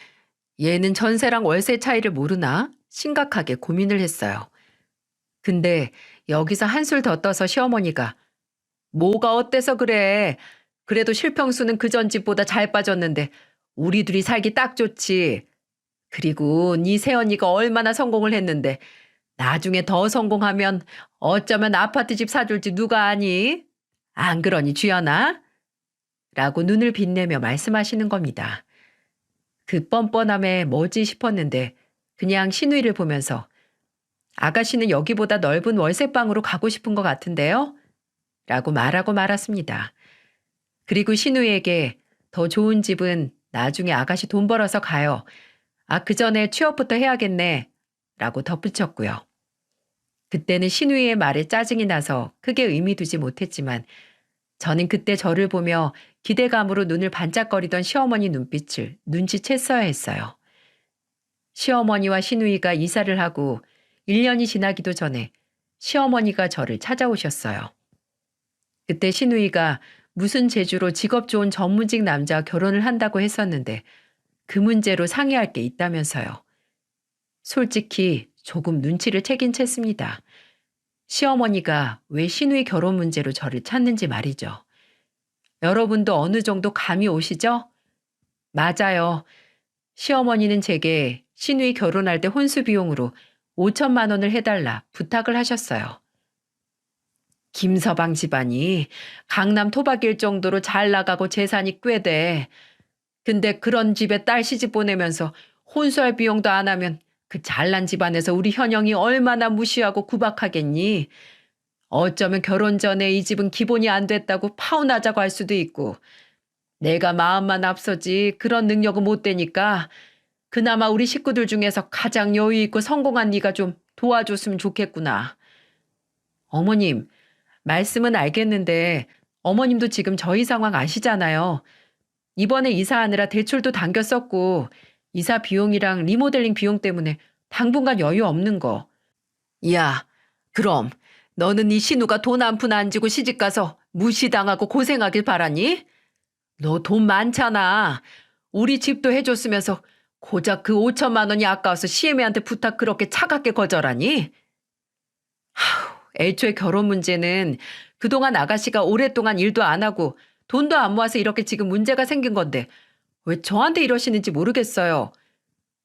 얘는 전세랑 월세 차이를 모르나? 심각하게 고민을 했어요. 근데 여기서 한술 더 떠서 시어머니가 뭐가 어때서 그래? 그래도 실평수는 그전 집보다 잘 빠졌는데 우리 둘이 살기 딱 좋지. 그리고 네 새언니가 얼마나 성공을 했는데 나중에 더 성공하면 어쩌면 아파트 집 사줄지 누가 아니? 안 그러니 주연아? 라고 눈을 빛내며 말씀하시는 겁니다. 그 뻔뻔함에 뭐지 싶었는데 그냥 시누이를 보면서 아가씨는 여기보다 넓은 월세방으로 가고 싶은 것 같은데요? 라고 말하고 말았습니다. 그리고 시누이에게 더 좋은 집은 나중에 아가씨 돈 벌어서 가요. 아, 그 전에 취업부터 해야겠네. 라고 덧붙였고요. 그때는 시누이의 말에 짜증이 나서 크게 의미 두지 못했지만 저는 그때 저를 보며 기대감으로 눈을 반짝거리던 시어머니 눈빛을 눈치챘어야 했어요. 시어머니와 시누이가 이사를 하고 1년이 지나기도 전에 시어머니가 저를 찾아오셨어요. 그때 시누이가 무슨 재주로 직업 좋은 전문직 남자와 결혼을 한다고 했었는데 그 문제로 상의할 게 있다면서요. 솔직히 조금 눈치를 채긴 챘습니다. 시어머니가 왜 시누이 결혼 문제로 저를 찾는지 말이죠. 여러분도 어느 정도 감이 오시죠? 맞아요. 시어머니는 제게 시누이 결혼할 때 혼수 비용으로 5천만 원을 해달라 부탁을 하셨어요. 김서방 집안이 강남 토박일 정도로 잘 나가고 재산이 꽤 돼. 근데 그런 집에 딸 시집 보내면서 혼수할 비용도 안 하면 그 잘난 집안에서 우리 현영이 얼마나 무시하고 구박하겠니? 어쩌면 결혼 전에 이 집은 기본이 안 됐다고 파혼하자고 할 수도 있고 내가 마음만 앞서지 그런 능력은 못 되니까 그나마 우리 식구들 중에서 가장 여유 있고 성공한 네가 좀 도와줬으면 좋겠구나. 어머님, 말씀은 알겠는데 어머님도 지금 저희 상황 아시잖아요. 이번에 이사하느라 대출도 당겼었고 이사 비용이랑 리모델링 비용 때문에 당분간 여유 없는 거. 야, 그럼 너는 네 신우가 돈 한 푼 안 주고 시집가서 무시당하고 고생하길 바라니? 너 돈 많잖아. 우리 집도 해줬으면서 고작 그 5천만 원이 아까워서 시애미한테 부탁 그렇게 차갑게 거절하니? 애초에 결혼 문제는 그동안 아가씨가 오랫동안 일도 안 하고 돈도 안 모아서 이렇게 지금 문제가 생긴 건데 왜 저한테 이러시는지 모르겠어요.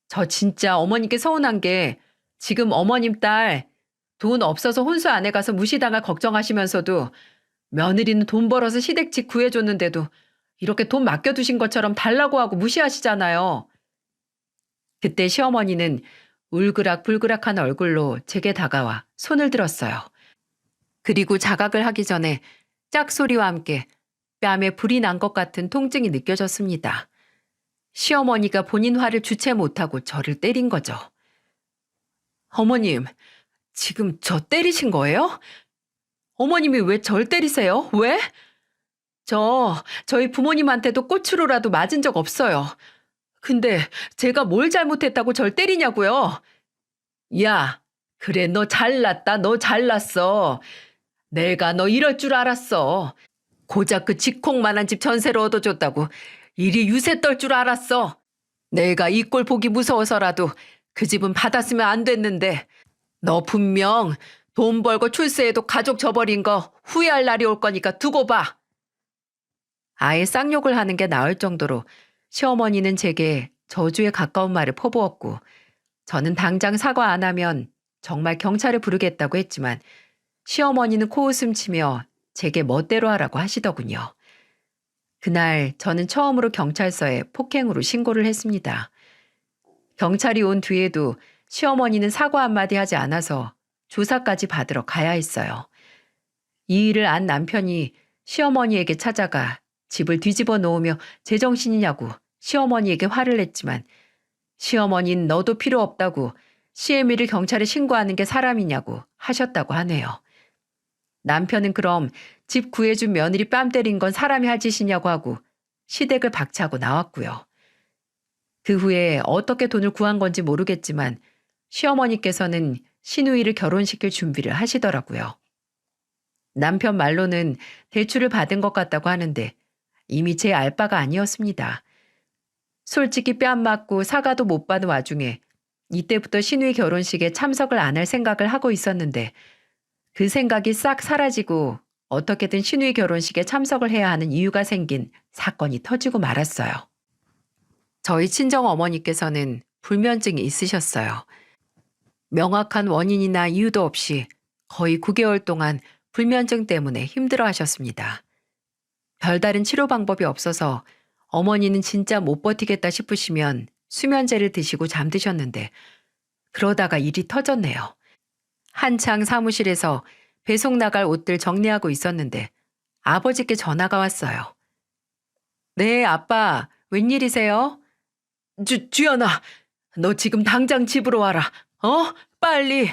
저 진짜 어머님께 서운한 게 지금 어머님 딸 돈 없어서 혼수 안 해가서 무시당할 걱정하시면서도 며느리는 돈 벌어서 시댁집 구해줬는데도 이렇게 돈 맡겨두신 것처럼 달라고 하고 무시하시잖아요. 그때 시어머니는 울그락불그락한 얼굴로 제게 다가와 손을 들었어요. 그리고 자각을 하기 전에 짝소리와 함께 뺨에 불이 난 것 같은 통증이 느껴졌습니다. 시어머니가 본인 화를 주체 못하고 저를 때린 거죠. 어머님, 지금 저 때리신 거예요? 어머님이 왜 절 때리세요? 왜? 저희 부모님한테도 꼬추로라도 맞은 적 없어요. 근데 제가 뭘 잘못했다고 절 때리냐고요? 야, 그래 너 잘났다. 너 잘났어. 내가 너 이럴 줄 알았어. 고작 그 직콩만한 집 전세로 얻어줬다고 이리 유세 떨 줄 알았어. 내가 이 꼴 보기 무서워서라도 그 집은 받았으면 안 됐는데 너 분명 돈 벌고 출세해도 가족 저버린 거 후회할 날이 올 거니까 두고 봐. 아예 쌍욕을 하는 게 나을 정도로 시어머니는 제게 저주에 가까운 말을 퍼부었고 저는 당장 사과 안 하면 정말 경찰을 부르겠다고 했지만 시어머니는 코웃음 치며 제게 멋대로 하라고 하시더군요. 그날 저는 처음으로 경찰서에 폭행으로 신고를 했습니다. 경찰이 온 뒤에도 시어머니는 사과 한마디 하지 않아서 조사까지 받으러 가야 했어요. 이 일을 안 남편이 시어머니에게 찾아가 집을 뒤집어 놓으며 제정신이냐고 시어머니에게 화를 냈지만 시어머니는 너도 필요 없다고 시애미를 경찰에 신고하는 게 사람이냐고 하셨다고 하네요. 남편은 그럼 집 구해준 며느리 뺨 때린 건 사람이 할 짓이냐고 하고 시댁을 박차고 나왔고요. 그 후에 어떻게 돈을 구한 건지 모르겠지만 시어머니께서는 시누이를 결혼시킬 준비를 하시더라고요. 남편 말로는 대출을 받은 것 같다고 하는데 이미 제 알바가 아니었습니다. 솔직히 뺨 맞고 사과도 못 받은 와중에 이때부터 시누이 결혼식에 참석을 안 할 생각을 하고 있었는데 그 생각이 싹 사라지고 어떻게든 시누이 결혼식에 참석을 해야 하는 이유가 생긴 사건이 터지고 말았어요. 저희 친정 어머니께서는 불면증이 있으셨어요. 명확한 원인이나 이유도 없이 거의 9개월 동안 불면증 때문에 힘들어 하셨습니다. 별다른 치료 방법이 없어서 어머니는 진짜 못 버티겠다 싶으시면 수면제를 드시고 잠드셨는데 그러다가 일이 터졌네요. 한창 사무실에서 배송 나갈 옷들 정리하고 있었는데 아버지께 전화가 왔어요. 네, 아빠, 웬일이세요? 주연아, 너 지금 당장 집으로 와라. 빨리.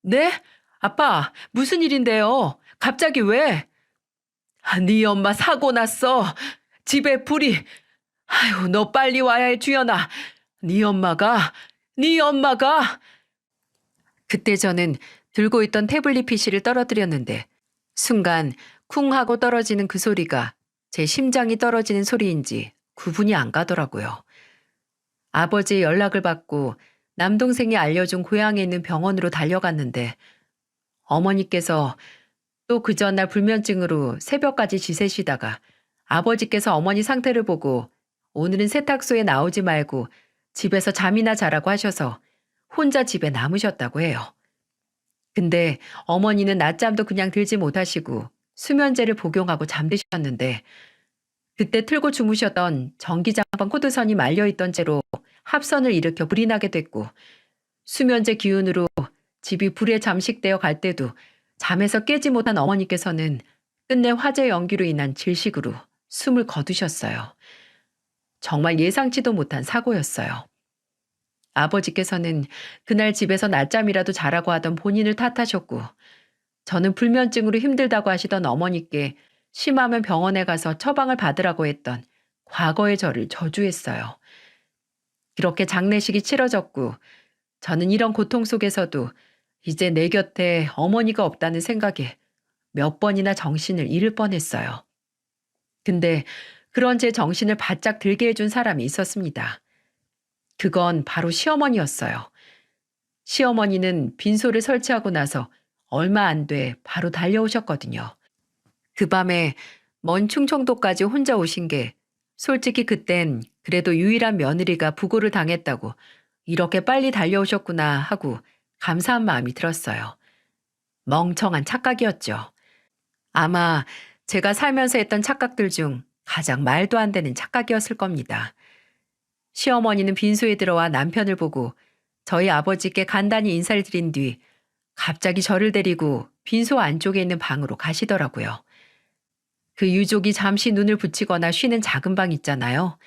네? 아빠, 무슨 일인데요? 갑자기 왜? 네 엄마 사고 났어. 집에 불이. 아유, 너 빨리 와야 해, 주연아. 네 엄마가. 그때 저는 들고 있던 태블릿 PC를 떨어뜨렸는데 순간 쿵 하고 떨어지는 그 소리가 제 심장이 떨어지는 소리인지 구분이 안 가더라고요. 아버지의 연락을 받고 남동생이 알려준 고향에 있는 병원으로 달려갔는데 어머니께서 또 그 전날 불면증으로 새벽까지 지새시다가 아버지께서 어머니 상태를 보고 오늘은 세탁소에 나오지 말고 집에서 잠이나 자라고 하셔서 혼자 집에 남으셨다고 해요. 근데 어머니는 낮잠도 그냥 들지 못하시고 수면제를 복용하고 잠드셨는데 그때 틀고 주무셨던 전기장판 코드선이 말려있던 채로 합선을 일으켜 불이 나게 됐고 수면제 기운으로 집이 불에 잠식되어 갈 때도 잠에서 깨지 못한 어머니께서는 끝내 화재 연기로 인한 질식으로 숨을 거두셨어요. 정말 예상치도 못한 사고였어요. 아버지께서는 그날 집에서 낮잠이라도 자라고 하던 본인을 탓하셨고 저는 불면증으로 힘들다고 하시던 어머니께 심하면 병원에 가서 처방을 받으라고 했던 과거의 저를 저주했어요. 그렇게 장례식이 치러졌고 저는 이런 고통 속에서도 이제 내 곁에 어머니가 없다는 생각에 몇 번이나 정신을 잃을 뻔했어요. 근데 그런 제 정신을 바짝 들게 해준 사람이 있었습니다. 그건 바로 시어머니였어요. 시어머니는 빈소를 설치하고 나서 얼마 안 돼 바로 달려오셨거든요. 그 밤에 먼 충청도까지 혼자 오신 게 솔직히 그땐 그래도 유일한 며느리가 부고를 당했다고 이렇게 빨리 달려오셨구나 하고 감사한 마음이 들었어요. 멍청한 착각이었죠. 아마 제가 살면서 했던 착각들 중 가장 말도 안 되는 착각이었을 겁니다. 시어머니는 빈소에 들어와 남편을 보고 저희 아버지께 간단히 인사를 드린 뒤 갑자기 저를 데리고 빈소 안쪽에 있는 방으로 가시더라고요. 그 유족이 잠시 눈을 붙이거나 쉬는 작은 방 있잖아요.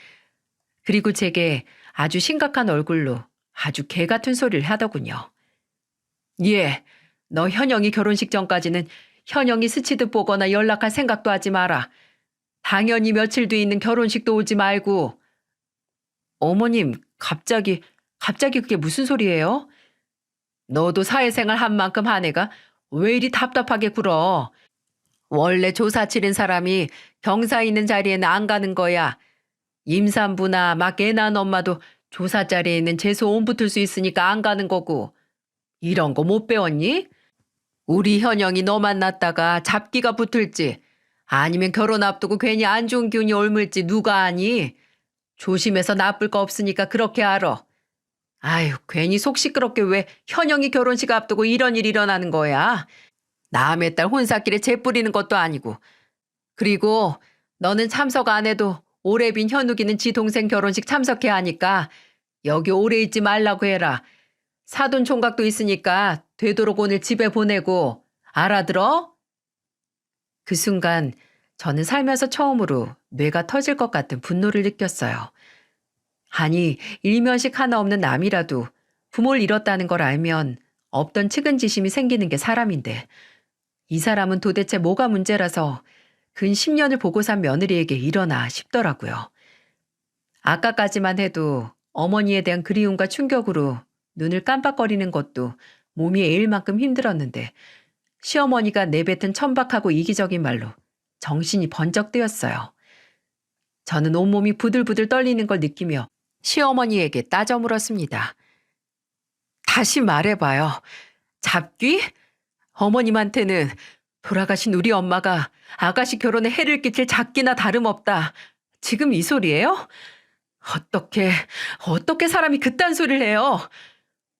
그리고 제게 아주 심각한 얼굴로 아주 개 같은 소리를 하더군요. 예, 너 현영이 결혼식 전까지는 현영이 스치듯 보거나 연락할 생각도 하지 마라. 당연히 며칠 뒤에 있는 결혼식도 오지 말고. 어머님, 갑자기 그게 무슨 소리예요? 너도 사회생활 한 만큼 한 애가 왜 이리 답답하게 굴어? 원래 조사 치른 사람이 경사 있는 자리에는 안 가는 거야. 임산부나 막 애 낳은 엄마도 조사 자리에는 재수 온 붙을 수 있으니까 안 가는 거고. 이런 거 못 배웠니? 우리 현영이 너 만났다가 잡기가 붙을지 아니면 결혼 앞두고 괜히 안 좋은 기운이 옮을지 누가 아니? 조심해서 나쁠 거 없으니까 그렇게 알아. 아유, 괜히 속 시끄럽게 왜 현영이 결혼식 앞두고 이런 일이 일어나는 거야? 남의 딸 혼사길에 재 뿌리는 것도 아니고. 그리고 너는 참석 안 해도 오래 빈 현욱이는 지 동생 결혼식 참석해야 하니까 여기 오래 있지 말라고 해라. 사돈 총각도 있으니까 되도록 오늘 집에 보내고. 알아들어? 그 순간 저는 살면서 처음으로 뇌가 터질 것 같은 분노를 느꼈어요. 아니, 일면식 하나 없는 남이라도 부모를 잃었다는 걸 알면 없던 측은지심이 생기는 게 사람인데, 이 사람은 도대체 뭐가 문제라서 근 10년을 보고 산 며느리에게 이러나 싶더라고요. 아까까지만 해도 어머니에 대한 그리움과 충격으로 눈을 깜빡거리는 것도 몸이 애일 만큼 힘들었는데, 시어머니가 내뱉은 천박하고 이기적인 말로 정신이 번쩍 뜨였어요. 저는 온몸이 부들부들 떨리는 걸 느끼며 시어머니에게 따져 물었습니다. 다시 말해봐요. 잡귀? 어머님한테는 돌아가신 우리 엄마가 아가씨 결혼에 해를 끼칠 잡귀나 다름없다. 지금 이 소리예요? 어떻게 사람이 그딴 소리를 해요?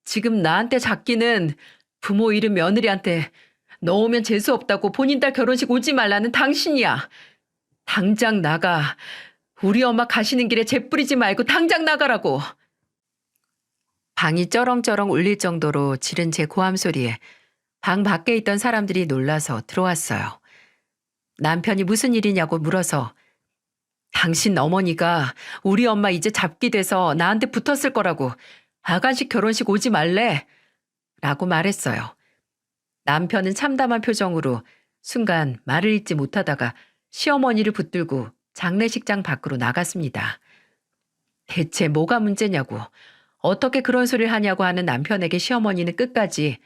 지금 나한테 잡귀는 부모 잃은 며느리한테 너 오면 재수없다고 본인 딸 결혼식 오지 말라는 당신이야. 당장 나가. 우리 엄마 가시는 길에 재 뿌리지 말고 당장 나가라고. 방이 쩌렁쩌렁 울릴 정도로 지른 제 고함 소리에 방 밖에 있던 사람들이 놀라서 들어왔어요. 남편이 무슨 일이냐고 물어서 당신 어머니가 우리 엄마 이제 잡기 돼서 나한테 붙었을 거라고 아가씨 결혼식 오지 말래 라고 말했어요. 남편은 참담한 표정으로 순간 말을 잇지 못하다가 시어머니를 붙들고 장례식장 밖으로 나갔습니다. 대체 뭐가 문제냐고, 어떻게 그런 소리를 하냐고 하는 남편에게 시어머니는 끝까지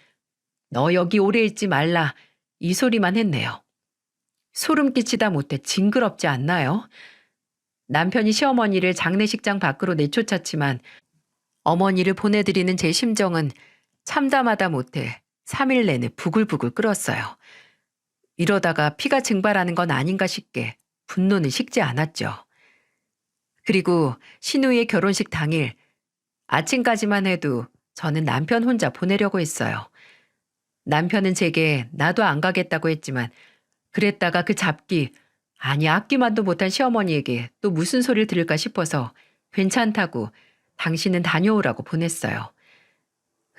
너 여기 오래 있지 말라 이 소리만 했네요. 소름 끼치다 못해 징그럽지 않나요? 남편이 시어머니를 장례식장 밖으로 내쫓았지만 어머니를 보내드리는 제 심정은 참담하다 못해 3일 내내 부글부글 끓었어요. 이러다가 피가 증발하는 건 아닌가 싶게 분노는 식지 않았죠. 그리고 신우이의 결혼식 당일 아침까지만 해도 저는 남편 혼자 보내려고 했어요. 남편은 제게 나도 안 가겠다고 했지만 그랬다가 그 잡기, 아니 앞기만도 못한 시어머니에게 또 무슨 소리를 들을까 싶어서 괜찮다고 당신은 다녀오라고 보냈어요.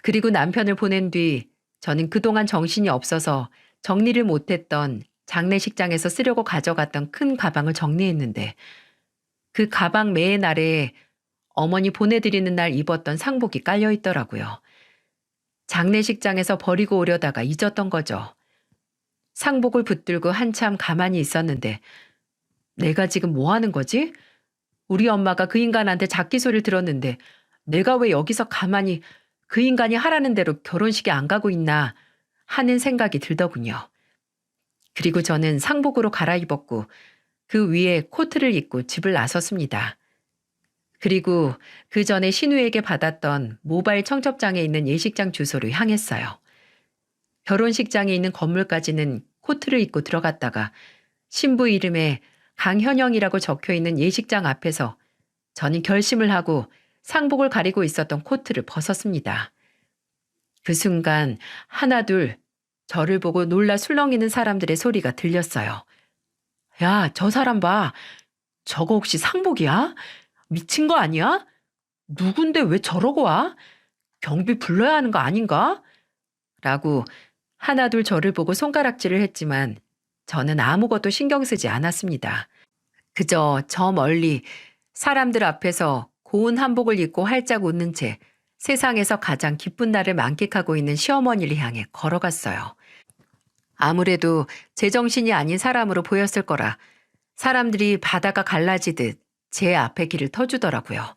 그리고 남편을 보낸 뒤 저는 그동안 정신이 없어서 정리를 못했던 장례식장에서 쓰려고 가져갔던 큰 가방을 정리했는데 그 가방 매의 아래에 어머니 보내드리는 날 입었던 상복이 깔려 있더라고요. 장례식장에서 버리고 오려다가 잊었던 거죠. 상복을 붙들고 한참 가만히 있었는데 내가 지금 뭐 하는 거지? 우리 엄마가 그 인간한테 잡기 소리를 들었는데 내가 왜 여기서 가만히 그 인간이 하라는 대로 결혼식에 안 가고 있나 하는 생각이 들더군요. 그리고 저는 상복으로 갈아입었고 그 위에 코트를 입고 집을 나섰습니다. 그리고 그 전에 신우에게 받았던 모바일 청첩장에 있는 예식장 주소로 향했어요. 결혼식장에 있는 건물까지는 코트를 입고 들어갔다가 신부 이름에 강현영이라고 적혀있는 예식장 앞에서 저는 결심을 하고 상복을 가리고 있었던 코트를 벗었습니다. 그 순간 하나둘 저를 보고 놀라 술렁이는 사람들의 소리가 들렸어요. 야, 저 사람 봐. 저거 혹시 상복이야? 미친 거 아니야? 누군데 왜 저러고 와? 경비 불러야 하는 거 아닌가? 라고 하나둘 저를 보고 손가락질을 했지만 저는 아무것도 신경 쓰지 않았습니다. 그저 저 멀리 사람들 앞에서 고운 한복을 입고 활짝 웃는 채 세상에서 가장 기쁜 날을 만끽하고 있는 시어머니를 향해 걸어갔어요. 아무래도 제정신이 아닌 사람으로 보였을 거라 사람들이 바다가 갈라지듯 제 앞에 길을 터주더라고요.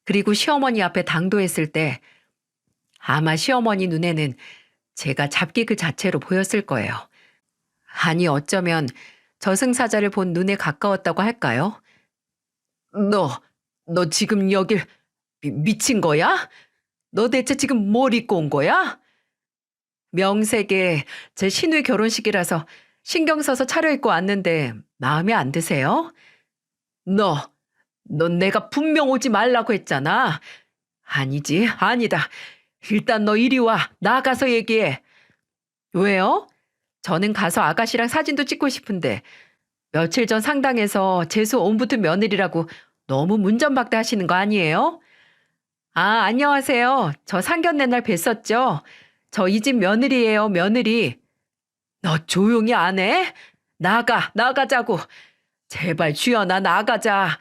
그리고 시어머니 앞에 당도했을 때 아마 시어머니 눈에는 제가 잡기 그 자체로 보였을 거예요. 아니 어쩌면 저승사자를 본 눈에 가까웠다고 할까요? 너 지금 여길 미친 거야? 너 대체 지금 뭘 입고 온 거야? 명색에 제 신우의 결혼식이라서 신경 써서 차려입고 왔는데 마음에 안 드세요? 너 내가 분명 오지 말라고 했잖아. 아니지, 아니다. 일단 너 이리 와. 나가서 얘기해. 왜요? 저는 가서 아가씨랑 사진도 찍고 싶은데 며칠 전 상당에서 재수 옴부트 며느리라고 너무 문전박대 하시는 거 아니에요? 아, 안녕하세요. 저 상견례 날 뵀었죠? 저 이 집 며느리예요, 며느리. 너 조용히 안 해? 나가자고. 제발 주연아, 나가자.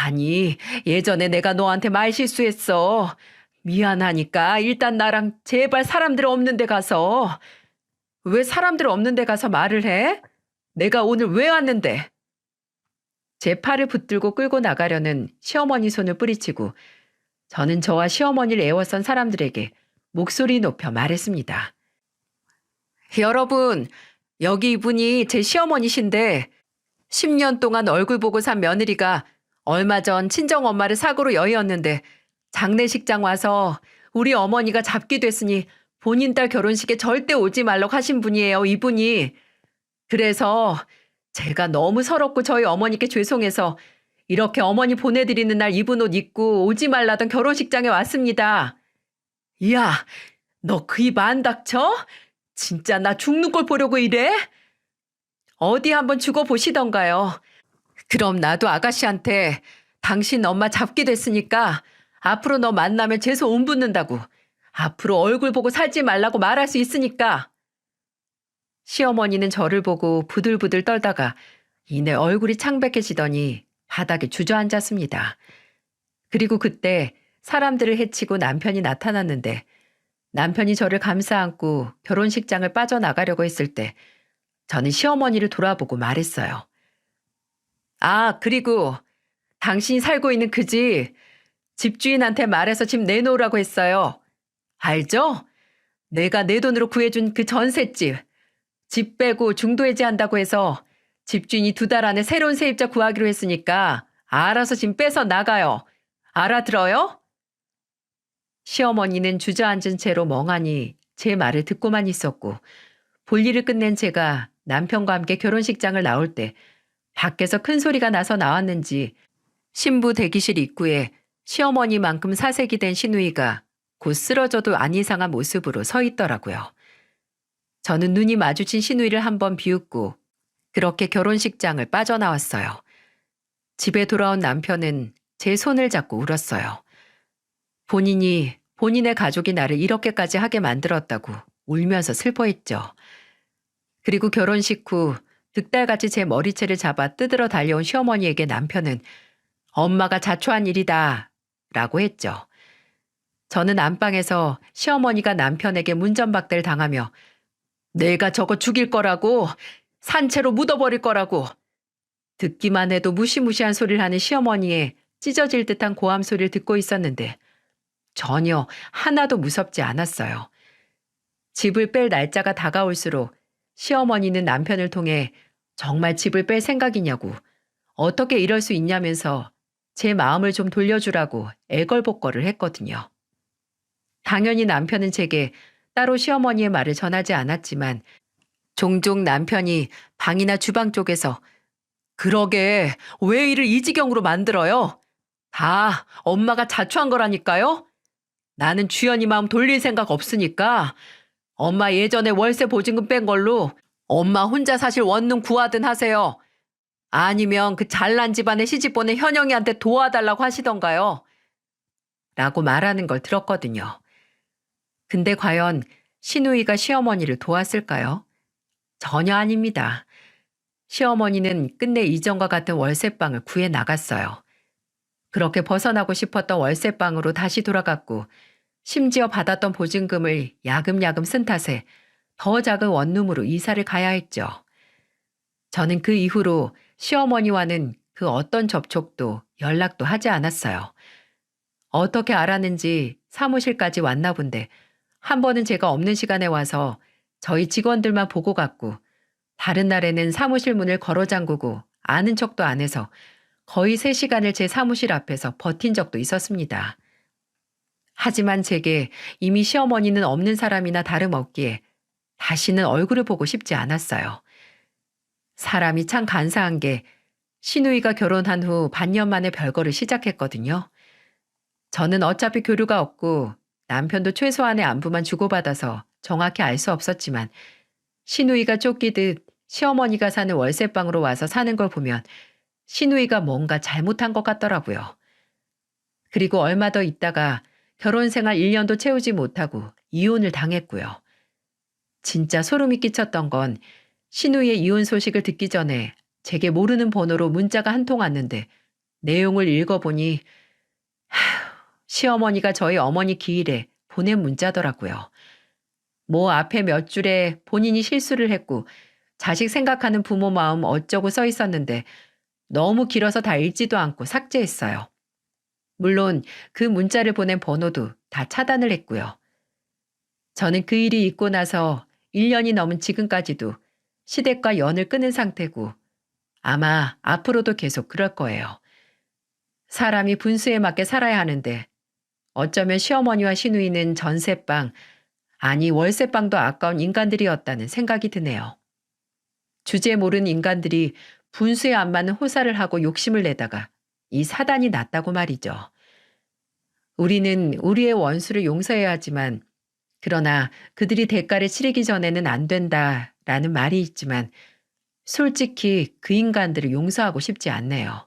아니, 예전에 내가 너한테 말 실수했어. 미안하니까 일단 나랑 제발 사람들 없는 데 가서. 왜 사람들 없는 데 가서 말을 해? 내가 오늘 왜 왔는데? 제 팔을 붙들고 끌고 나가려는 시어머니 손을 뿌리치고 저는 저와 시어머니를 애워싼 사람들에게 목소리 높여 말했습니다. 여러분, 여기 이분이 제 시어머니신데 10년 동안 얼굴 보고 산 며느리가 얼마 전 친정엄마를 사고로 여의었는데 장례식장 와서 우리 어머니가 잡기 됐으니 본인 딸 결혼식에 절대 오지 말라고 하신 분이에요, 이분이. 그래서 제가 너무 서럽고 저희 어머니께 죄송해서 이렇게 어머니 보내드리는 날 입은 옷 입고 오지 말라던 결혼식장에 왔습니다. 야, 너 그 입 안 닥쳐? 진짜 나 죽는 꼴 보려고 이래? 어디 한번 죽어보시던가요. 그럼 나도 아가씨한테 당신 엄마 잡기 됐으니까 앞으로 너 만나면 재수 온 붓는다고. 앞으로 얼굴 보고 살지 말라고 말할 수 있으니까. 시어머니는 저를 보고 부들부들 떨다가 이내 얼굴이 창백해지더니 바닥에 주저앉았습니다. 그리고 그때 사람들을 해치고 남편이 나타났는데 남편이 저를 감싸 안고 결혼식장을 빠져나가려고 했을 때 저는 시어머니를 돌아보고 말했어요. 아, 그리고 당신이 살고 있는 그 집주인한테 말해서 집 내놓으라고 했어요. 알죠? 내가 내 돈으로 구해준 그 전셋집. 집 빼고 중도해지한다고 해서 집주인이 2달 안에 새로운 세입자 구하기로 했으니까 알아서 짐 빼서 나가요. 알아들어요? 시어머니는 주저앉은 채로 멍하니 제 말을 듣고만 있었고 볼일을 끝낸 제가 남편과 함께 결혼식장을 나올 때 밖에서 큰 소리가 나서 나왔는지 신부 대기실 입구에 시어머니만큼 사색이 된 시누이가 곧 쓰러져도 안 이상한 모습으로 서 있더라고요. 저는 눈이 마주친 시누이를 한번 비웃고 그렇게 결혼식장을 빠져나왔어요. 집에 돌아온 남편은 제 손을 잡고 울었어요. 본인이 본인의 가족이 나를 이렇게까지 하게 만들었다고 울면서 슬퍼했죠. 그리고 결혼식 후 득달같이 제 머리채를 잡아 뜯으러 달려온 시어머니에게 남편은 엄마가 자초한 일이다 라고 했죠. 저는 안방에서 시어머니가 남편에게 문전박대를 당하며 내가 저거 죽일 거라고, 산채로 묻어버릴 거라고. 듣기만 해도 무시무시한 소리를 하는 시어머니의 찢어질 듯한 고함 소리를 듣고 있었는데 전혀 하나도 무섭지 않았어요. 집을 뺄 날짜가 다가올수록 시어머니는 남편을 통해 정말 집을 뺄 생각이냐고 어떻게 이럴 수 있냐면서 제 마음을 좀 돌려주라고 애걸복걸을 했거든요. 당연히 남편은 제게 따로 시어머니의 말을 전하지 않았지만 종종 남편이 방이나 주방 쪽에서 그러게 왜 이를 이 지경으로 만들어요? 다 엄마가 자초한 거라니까요? 나는 주연이 마음 돌릴 생각 없으니까 엄마 예전에 월세 보증금 뺀 걸로 엄마 혼자 사실 원룸 구하든 하세요. 아니면 그 잘난 집안에 시집 보낸 현영이한테 도와달라고 하시던가요? 라고 말하는 걸 들었거든요. 근데 과연 시누이가 시어머니를 도왔을까요? 전혀 아닙니다. 시어머니는 끝내 이전과 같은 월세방을 구해 나갔어요. 그렇게 벗어나고 싶었던 월세방으로 다시 돌아갔고 심지어 받았던 보증금을 야금야금 쓴 탓에 더 작은 원룸으로 이사를 가야 했죠. 저는 그 이후로 시어머니와는 그 어떤 접촉도 연락도 하지 않았어요. 어떻게 알았는지 사무실까지 왔나 본데 한 번은 제가 없는 시간에 와서 저희 직원들만 보고 갔고 다른 날에는 사무실 문을 걸어 잠그고 아는 척도 안 해서 거의 3시간을 제 사무실 앞에서 버틴 적도 있었습니다. 하지만 제게 이미 시어머니는 없는 사람이나 다름없기에 다시는 얼굴을 보고 싶지 않았어요. 사람이 참 간사한 게 시누이가 결혼한 후 반년 만에 별거를 시작했거든요. 저는 어차피 교류가 없고 남편도 최소한의 안부만 주고받아서 정확히 알 수 없었지만 시누이가 쫓기듯 시어머니가 사는 월세방으로 와서 사는 걸 보면 시누이가 뭔가 잘못한 것 같더라고요. 그리고 얼마 더 있다가 결혼 생활 1년도 채우지 못하고 이혼을 당했고요. 진짜 소름이 끼쳤던 건 시누이의 이혼 소식을 듣기 전에 제게 모르는 번호로 문자가 한 통 왔는데 내용을 읽어보니 시어머니가 저희 어머니 기일에 보낸 문자더라고요. 뭐 앞에 몇 줄에 본인이 실수를 했고 자식 생각하는 부모 마음 어쩌고 써 있었는데 너무 길어서 다 읽지도 않고 삭제했어요. 물론 그 문자를 보낸 번호도 다 차단을 했고요. 저는 그 일이 있고 나서 1년이 넘은 지금까지도 시댁과 연을 끊은 상태고 아마 앞으로도 계속 그럴 거예요. 사람이 분수에 맞게 살아야 하는데 어쩌면 시어머니와 시누이는 전세방, 아니 월세방도 아까운 인간들이었다는 생각이 드네요. 주제 모르는 인간들이 분수에 안 맞는 호사를 하고 욕심을 내다가 이 사단이 났다고 말이죠. 우리는 우리의 원수를 용서해야 하지만 그러나 그들이 대가를 치르기 전에는 안 된다라는 말이 있지만 솔직히 그 인간들을 용서하고 싶지 않네요.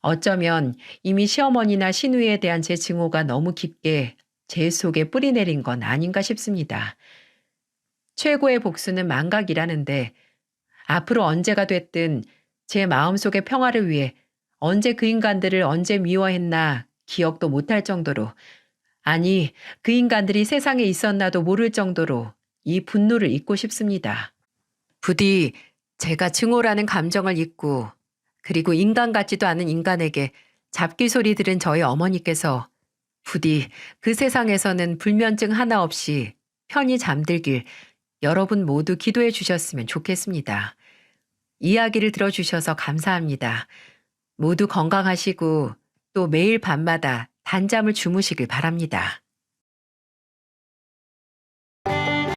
어쩌면 이미 시어머니나 시누이에 대한 제 증오가 너무 깊게 제 속에 뿌리내린 건 아닌가 싶습니다. 최고의 복수는 망각이라는데 앞으로 언제가 됐든 제 마음속의 평화를 위해 언제 그 인간들을 언제 미워했나 기억도 못할 정도로, 아니 그 인간들이 세상에 있었나도 모를 정도로 이 분노를 잊고 싶습니다. 부디 제가 증오라는 감정을 잊고 그리고 인간 같지도 않은 인간에게 잡기 소리 들은 저희 어머니께서 부디 그 세상에서는 불면증 하나 없이 편히 잠들길 여러분 모두 기도해 주셨으면 좋겠습니다. 이야기를 들어주셔서 감사합니다. 모두 건강하시고 또 매일 밤마다 단잠을 주무시길 바랍니다.